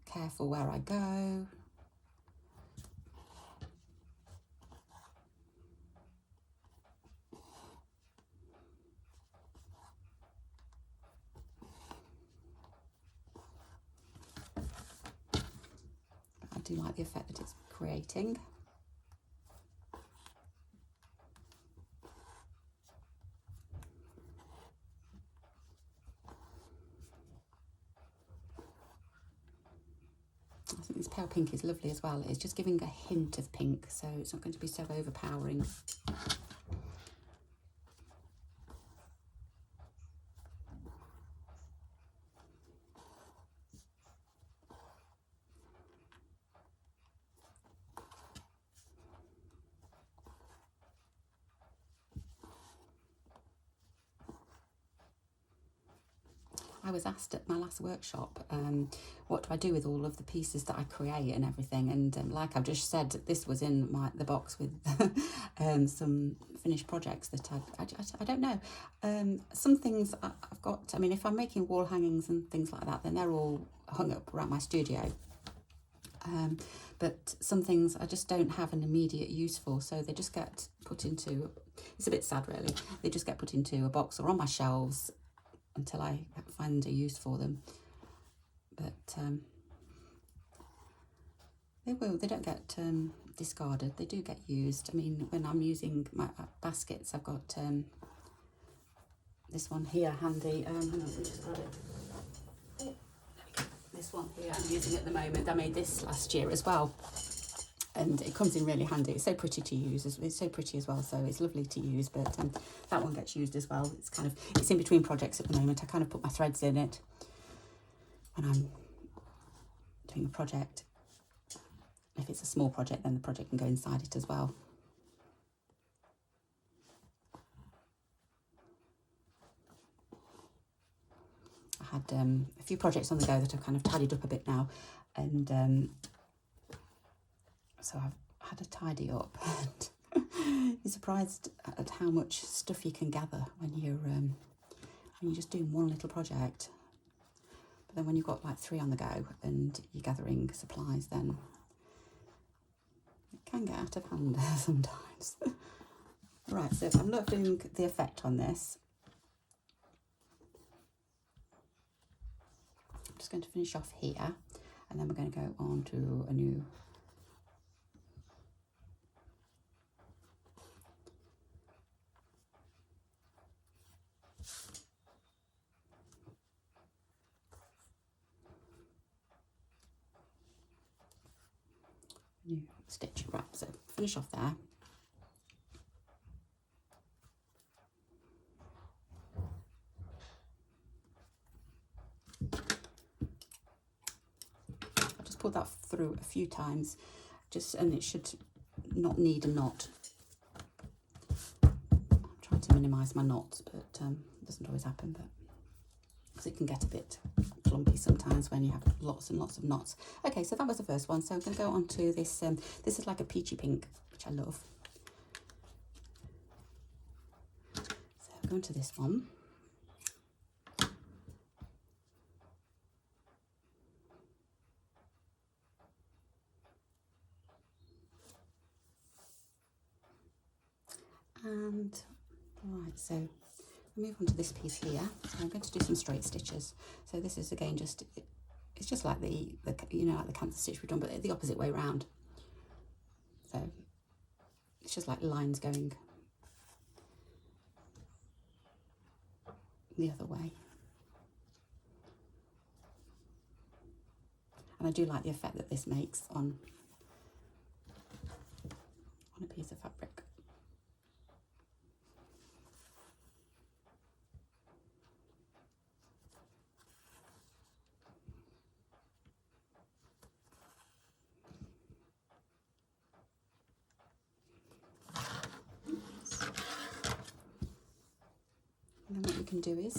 careful where I go. do like the effect that it's creating. I think this pale pink is lovely as well. It's just giving a hint of pink, so it's not going to be so overpowering. I was asked at my last workshop, what do I do with all of the pieces that I create and everything, and like I've just said, this was in the box with some finished projects that I don't know. Some things I've got, I mean, if I'm making wall hangings and things like that, then they're all hung up around my studio. But some things I just don't have an immediate use for, so they just get put into, it's a bit sad really, they just get put into a box or on my shelves until I find a use for them. But they don't get discarded, they do get used. I mean, when I'm using my baskets, I've got this one here handy. Hang on, let me just grab it. This one here I'm using at the moment. I made this last year as well, and it comes in really handy. It's so pretty to use, it's so pretty as well, so it's lovely to use. But that one gets used as well. It's in between projects at the moment. I kind of put my threads in it when I'm doing a project. If it's a small project, then the project can go inside it as well. I had a few projects on the go that I've kind of tidied up a bit now, and so I've had to tidy up. And you're surprised at how much stuff you can gather when you're just doing one little project. But then when you've got like 3 on the go and you're gathering supplies, then it can get out of hand sometimes. Right, so I'm loving the effect on this. I'm just going to finish off here, and then we're going to go on to a new stitch. Right, so finish off there. I'll just pull that through a few times, and it should not need a knot. I'm trying to minimise my knots, but it doesn't always happen, but because it can get a bit clumpy sometimes when you have lots and lots of knots. Okay, so that was the first one. So I'm going to go on to this. This is like a peachy pink, which I love. So I'm going to this one. And right, so I'll move on to this piece here. So I'm going to do some straight stitches. So this is again it's just like the you know, like the cancer stitch we've done, but the opposite way round. So it's just like lines going the other way. And I do like the effect that this makes on a piece of fabric. And then what you can do is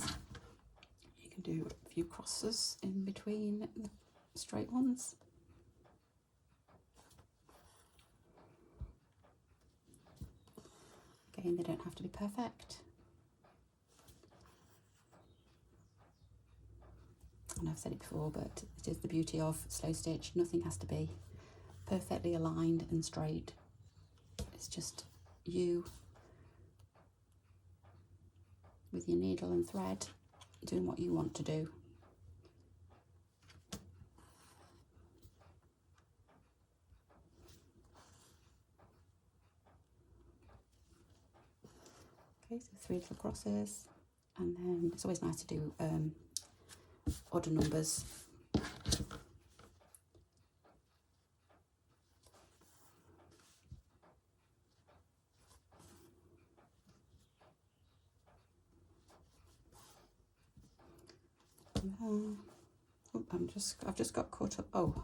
you can do a few crosses in between the straight ones. Again, they don't have to be perfect. And I've said it before, but it is the beauty of slow stitch. Nothing has to be perfectly aligned and straight. It's just you with your needle and thread doing what you want to do. Okay, so 3 little crosses, and then it's always nice to do odder numbers. Oh, I've just got caught up. Oh,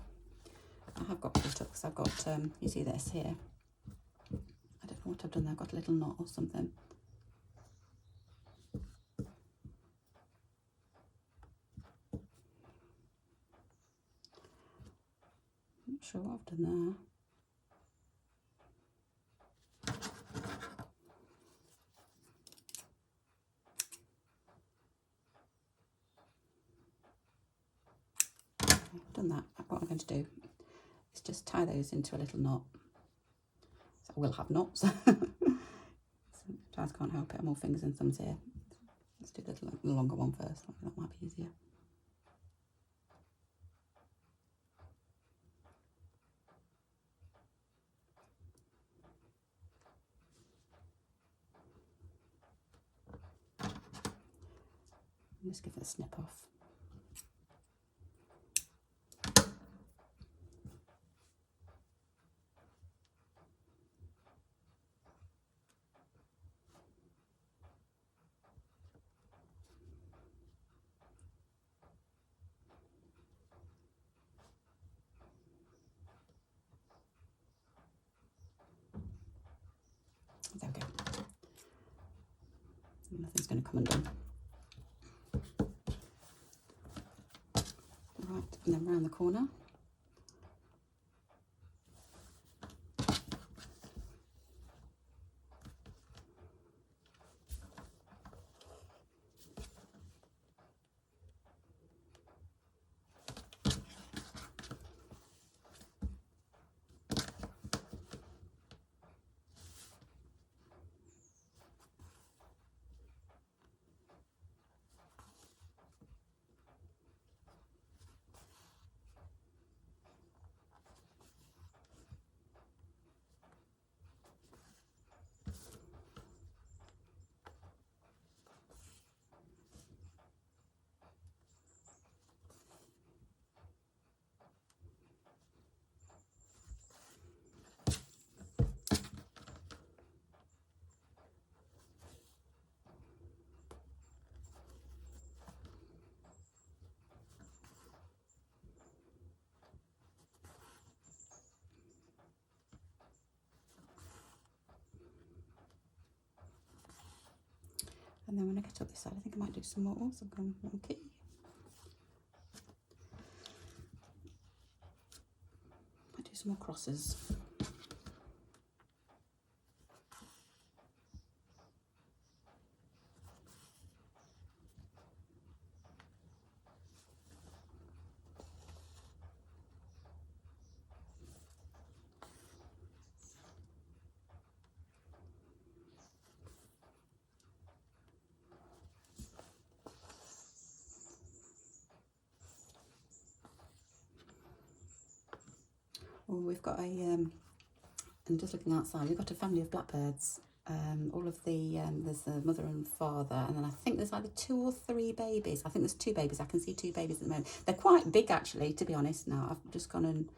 I have got caught up because I've got you see this here. I don't know what I've done there. I've got a little knot or something. Not sure what I've done there. I've done that. What I'm going to do is just tie those into a little knot. So I will have knots. Sometimes can't help it. I'm all fingers and thumbs here. Let's do the longer one first. That might be easier. Just give it a snip off. There we go. Nothing's going to come undone. Right, and then round the corner. And then when I get up this side, I think I might do some more. Also, gone wonky. Might do some more crosses. Well, we've got I'm just looking outside, we've got a family of blackbirds. All of the, there's the mother and father, and then I think there's either 2 or 3 babies. I think there's 2 babies. I can see 2 babies at the moment. They're quite big, actually, to be honest now. I've just gone and,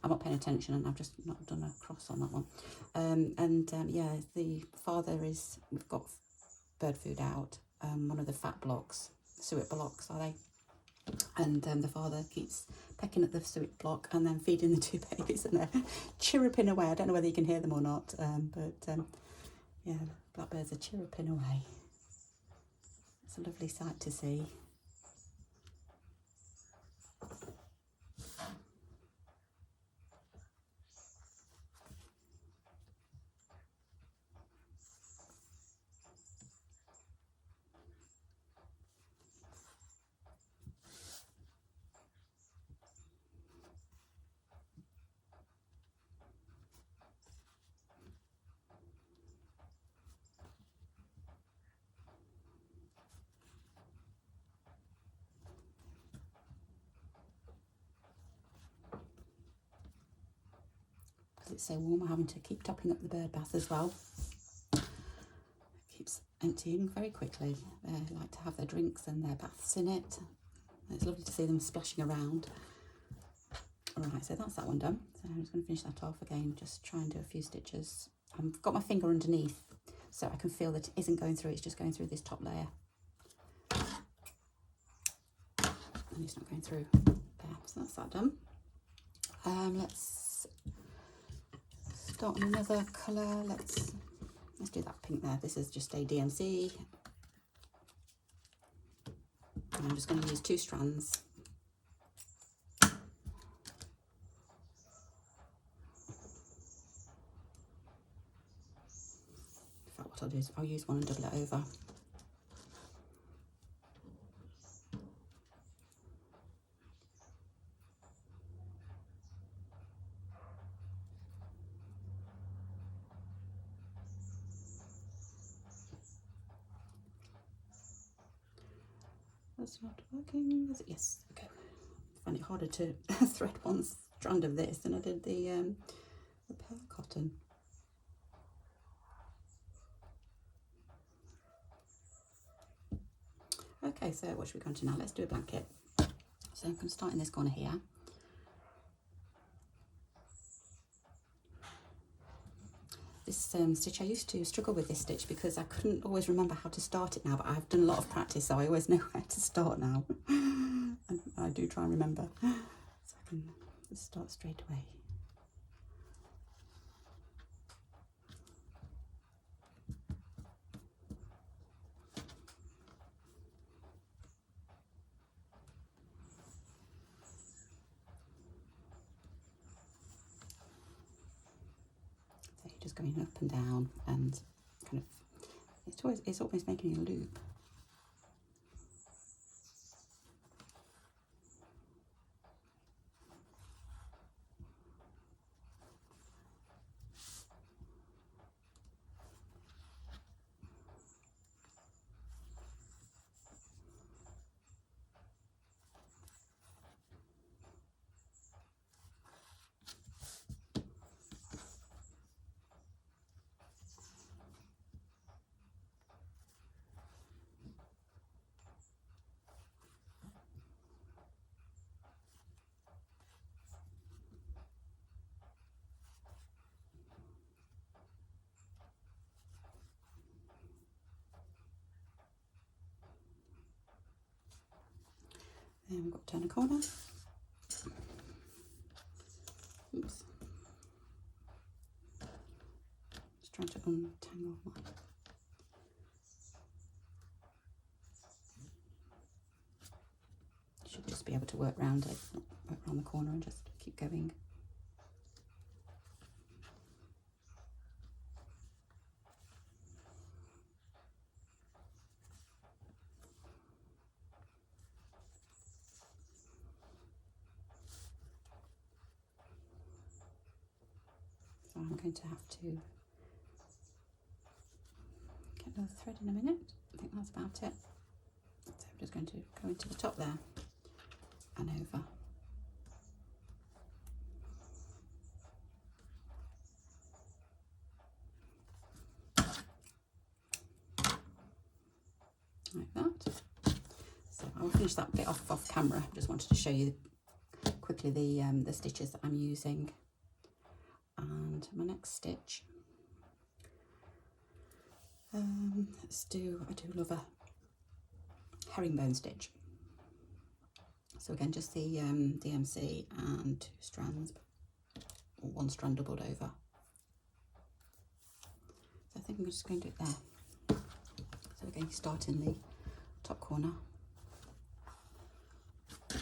I'm not paying attention, and I've just not done a cross on that one. Yeah, the father is, we've got bird food out, one of the fat blocks, suet blocks, are they? And the father keeps pecking at the suet block and then feeding the 2 babies, and they're chirruping away. I don't know whether you can hear them or not, yeah, blackbirds are chirruping away. It's a lovely sight to see. Because it's so warm, I'm having to keep topping up the bird bath as well. Keeps emptying very quickly. They like to have their drinks and their baths in it. It's lovely to see them splashing around. Alright, so that's that one done. So I'm just going to finish that off again, just try and do a few stitches. I've got my finger underneath so I can feel that it isn't going through, it's just going through this top layer. And it's not going through there, so that's that done. Let's start on another colour. Let's do that pink there. This is just a DMC. And I'm just going to use 2 strands. In fact, what I'll do is I'll use one and double it over. That's not working, is it? Yes, okay. I find it harder to thread one strand of this than I did the pearl cotton. Okay, so what should we go on to now? Let's do a blanket. So I'm going to start in this corner here. This stitch, I used to struggle with this stitch because I couldn't always remember how to start it now, but I've done a lot of practice, so I always know where to start now. And I do try and remember, so I can just start straight away. So you're just going up and down and kind of, it's always making a loop. Then we've got to turn a corner. Oops. Just trying to untangle my. Should just be able to work around it, work around the corner and just keep going. So I'm going to have to get another thread in a minute. I think that's about it. So I'm just going to go into the top there and over. Like that. So I'll finish that bit off camera. Just wanted to show you quickly the stitches that I'm using. And my next stitch, I do love a herringbone stitch. So again, just the DMC and 2 strands, or 1 strand doubled over. So I think I'm just going to do it there. So again, you start in the top corner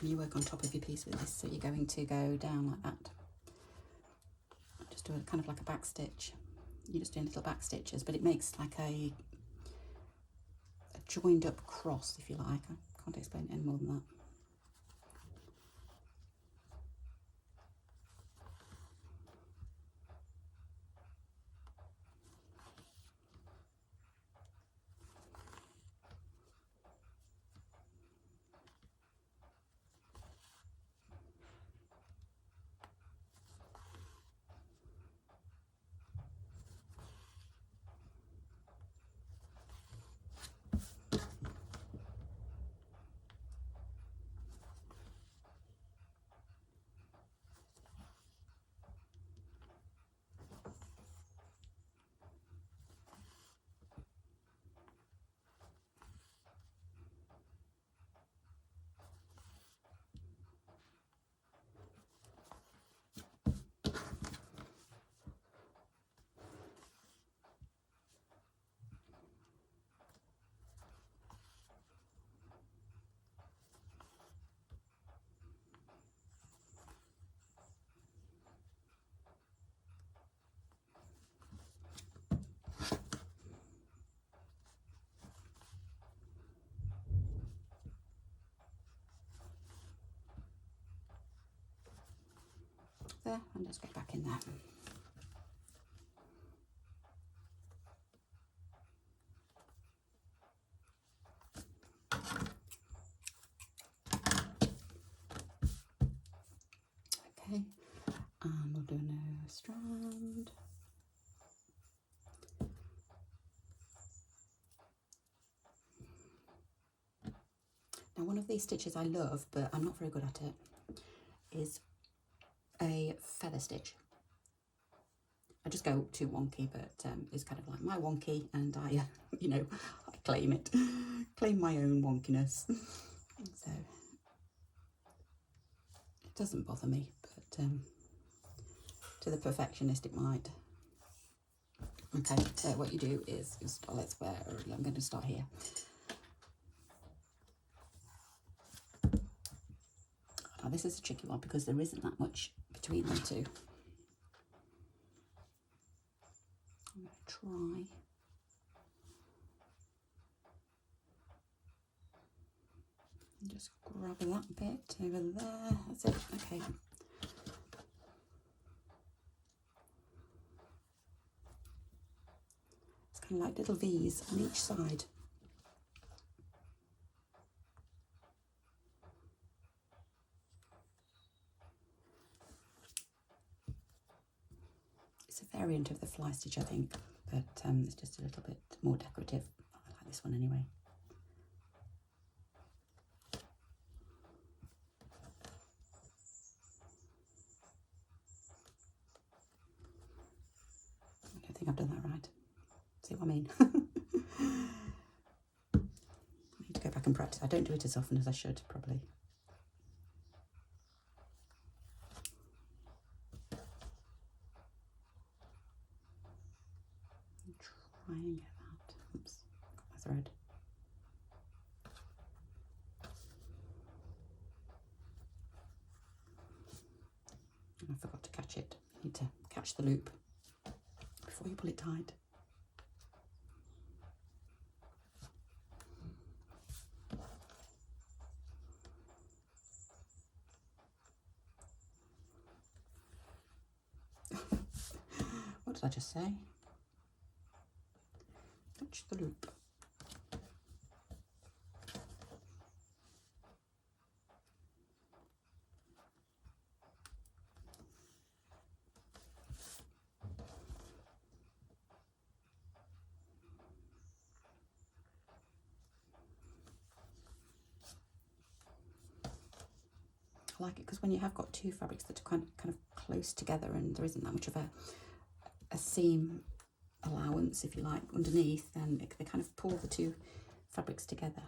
and you work on top of your piece with this. So you're going to go down like that. Just do a kind of like a back stitch. You're just doing little back stitches, but it makes like a joined up cross, if you like. I can't explain it any more than that. there and just go back in there. Okay, and we'll do another strand. Now one of these stitches I love, but I'm not very good at it, is a feather stitch. I just go too wonky, but it's kind of like my wonky, and I, you know, I claim it, claim my own wonkiness. So it doesn't bother me, but to the perfectionist it might. Okay, so what you do is, I'm going to start here. Now this is a tricky one because there isn't that much between them two. I'm going to try. And just grab that bit over there. That's it. Okay. It's kind of like little V's on each side. It's a variant of the fly stitch, I think, but it's just a little bit more decorative. I like this one anyway. I don't think I've done that right. See what I mean? I need to go back and practice. I don't do it as often as I should, probably. Try and get that. Oops, got my thread. And I forgot to catch it. You need to catch the loop before you pull it tight. What did I just say? Catch the loop. I like it because when you have got two fabrics that are kind of close together and there isn't that much of a seam allowance, if you like, underneath, then they kind of pull the two fabrics together.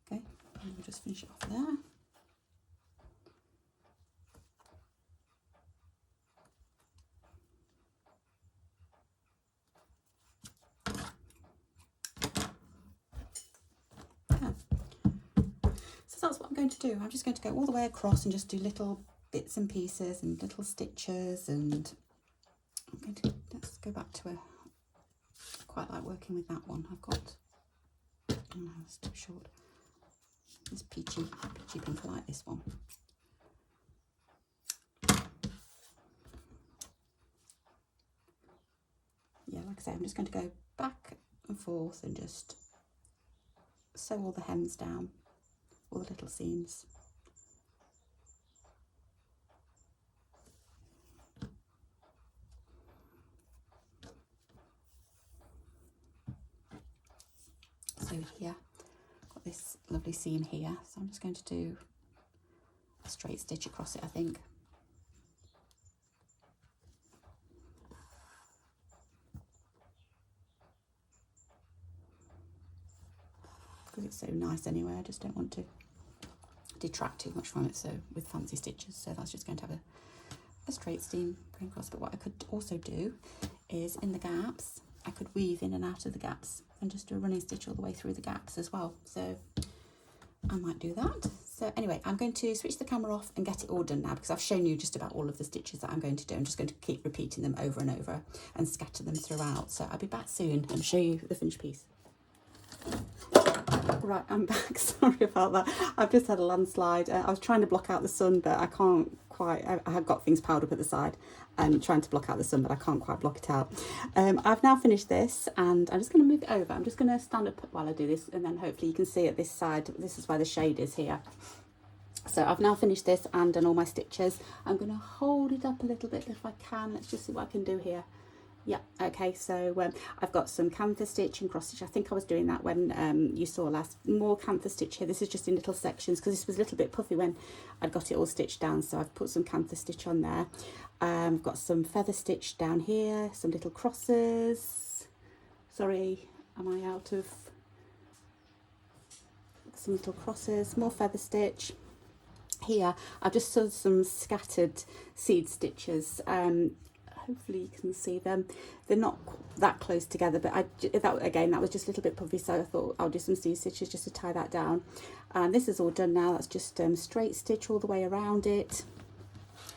Okay, and we'll just finish it off there. So that's what I'm going to do. I'm just going to go all the way across and just do little bits and pieces and little stitches, and I'm going to, let's go back to I quite like working with that one. I've got, oh no, it's too short. It's peachy pink, I like this one. Yeah, like I say, I'm just going to go back and forth and just sew all the hems down, all the little seams. So here, got this lovely seam here, so I'm just going to do a straight stitch across it, I think. Because it's so nice anyway, I just don't want to detract too much from it, so with fancy stitches. So that's just going to have a straight seam going across. But what I could also do is in the gaps, I could weave in and out of the gaps and just do a running stitch all the way through the gaps as well. So I might do that. So anyway, I'm going to switch the camera off and get it all done now, because I've shown you just about all of the stitches that I'm going to do. I'm just going to keep repeating them over and over and scatter them throughout. So I'll be back soon and show you the finished piece. Right, I'm back. Sorry about that. I've just had a landslide. I was trying to block out the sun, but I can't quite. I have got things piled up at the side and trying to block out the sun, but I can't quite block it out. I've now finished this, and I'm just going to move it over. I'm just going to stand up while I do this, and then hopefully you can see at this side. This is where the shade is here. So I've now finished this and done all my stitches. I'm going to hold it up a little bit if I can. Let's just see what I can do here. Yeah, okay, so I've got some canvas stitch and cross stitch. I think I was doing that when you saw last. More canvas stitch here. This is just in little sections because this was a little bit puffy when I'd got it all stitched down, so I've put some canvas stitch on there. I've got some feather stitch down here, some little crosses. Sorry, am I out of... Some little crosses, more feather stitch. Here, I've just done some scattered seed stitches. Hopefully you can see them. They're not that close together, but that was just a little bit puffy, so I thought I'll do some seed stitches just to tie that down. And this is all done now. That's just straight stitch all the way around it,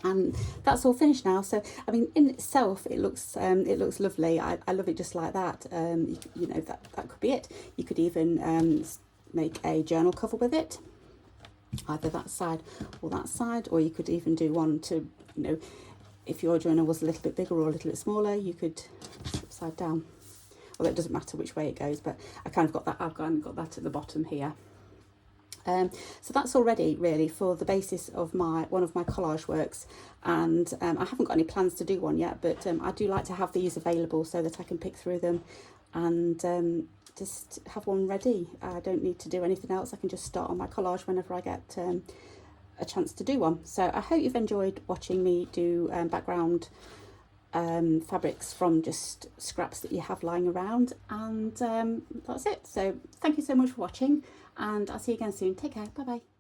and that's all finished now. So I mean, in itself it looks lovely. I love it just like that. You know, that could be it. You could even make a journal cover with it, either that side or that side, or you could even do one to, you know, if your journal was a little bit bigger or a little bit smaller, you could upside down. Although it doesn't matter which way it goes, but I've kind of got that at the bottom here. So that's all ready really for the basis of one of my collage works, and I haven't got any plans to do one yet, but I do like to have these available so that I can pick through them and just have one ready. I don't need to do anything else. I can just start on my collage whenever I get a chance to do one. So I hope you've enjoyed watching me do background fabrics from just scraps that you have lying around, and that's it. So thank you so much for watching, and I'll see you again soon. Take care. Bye bye.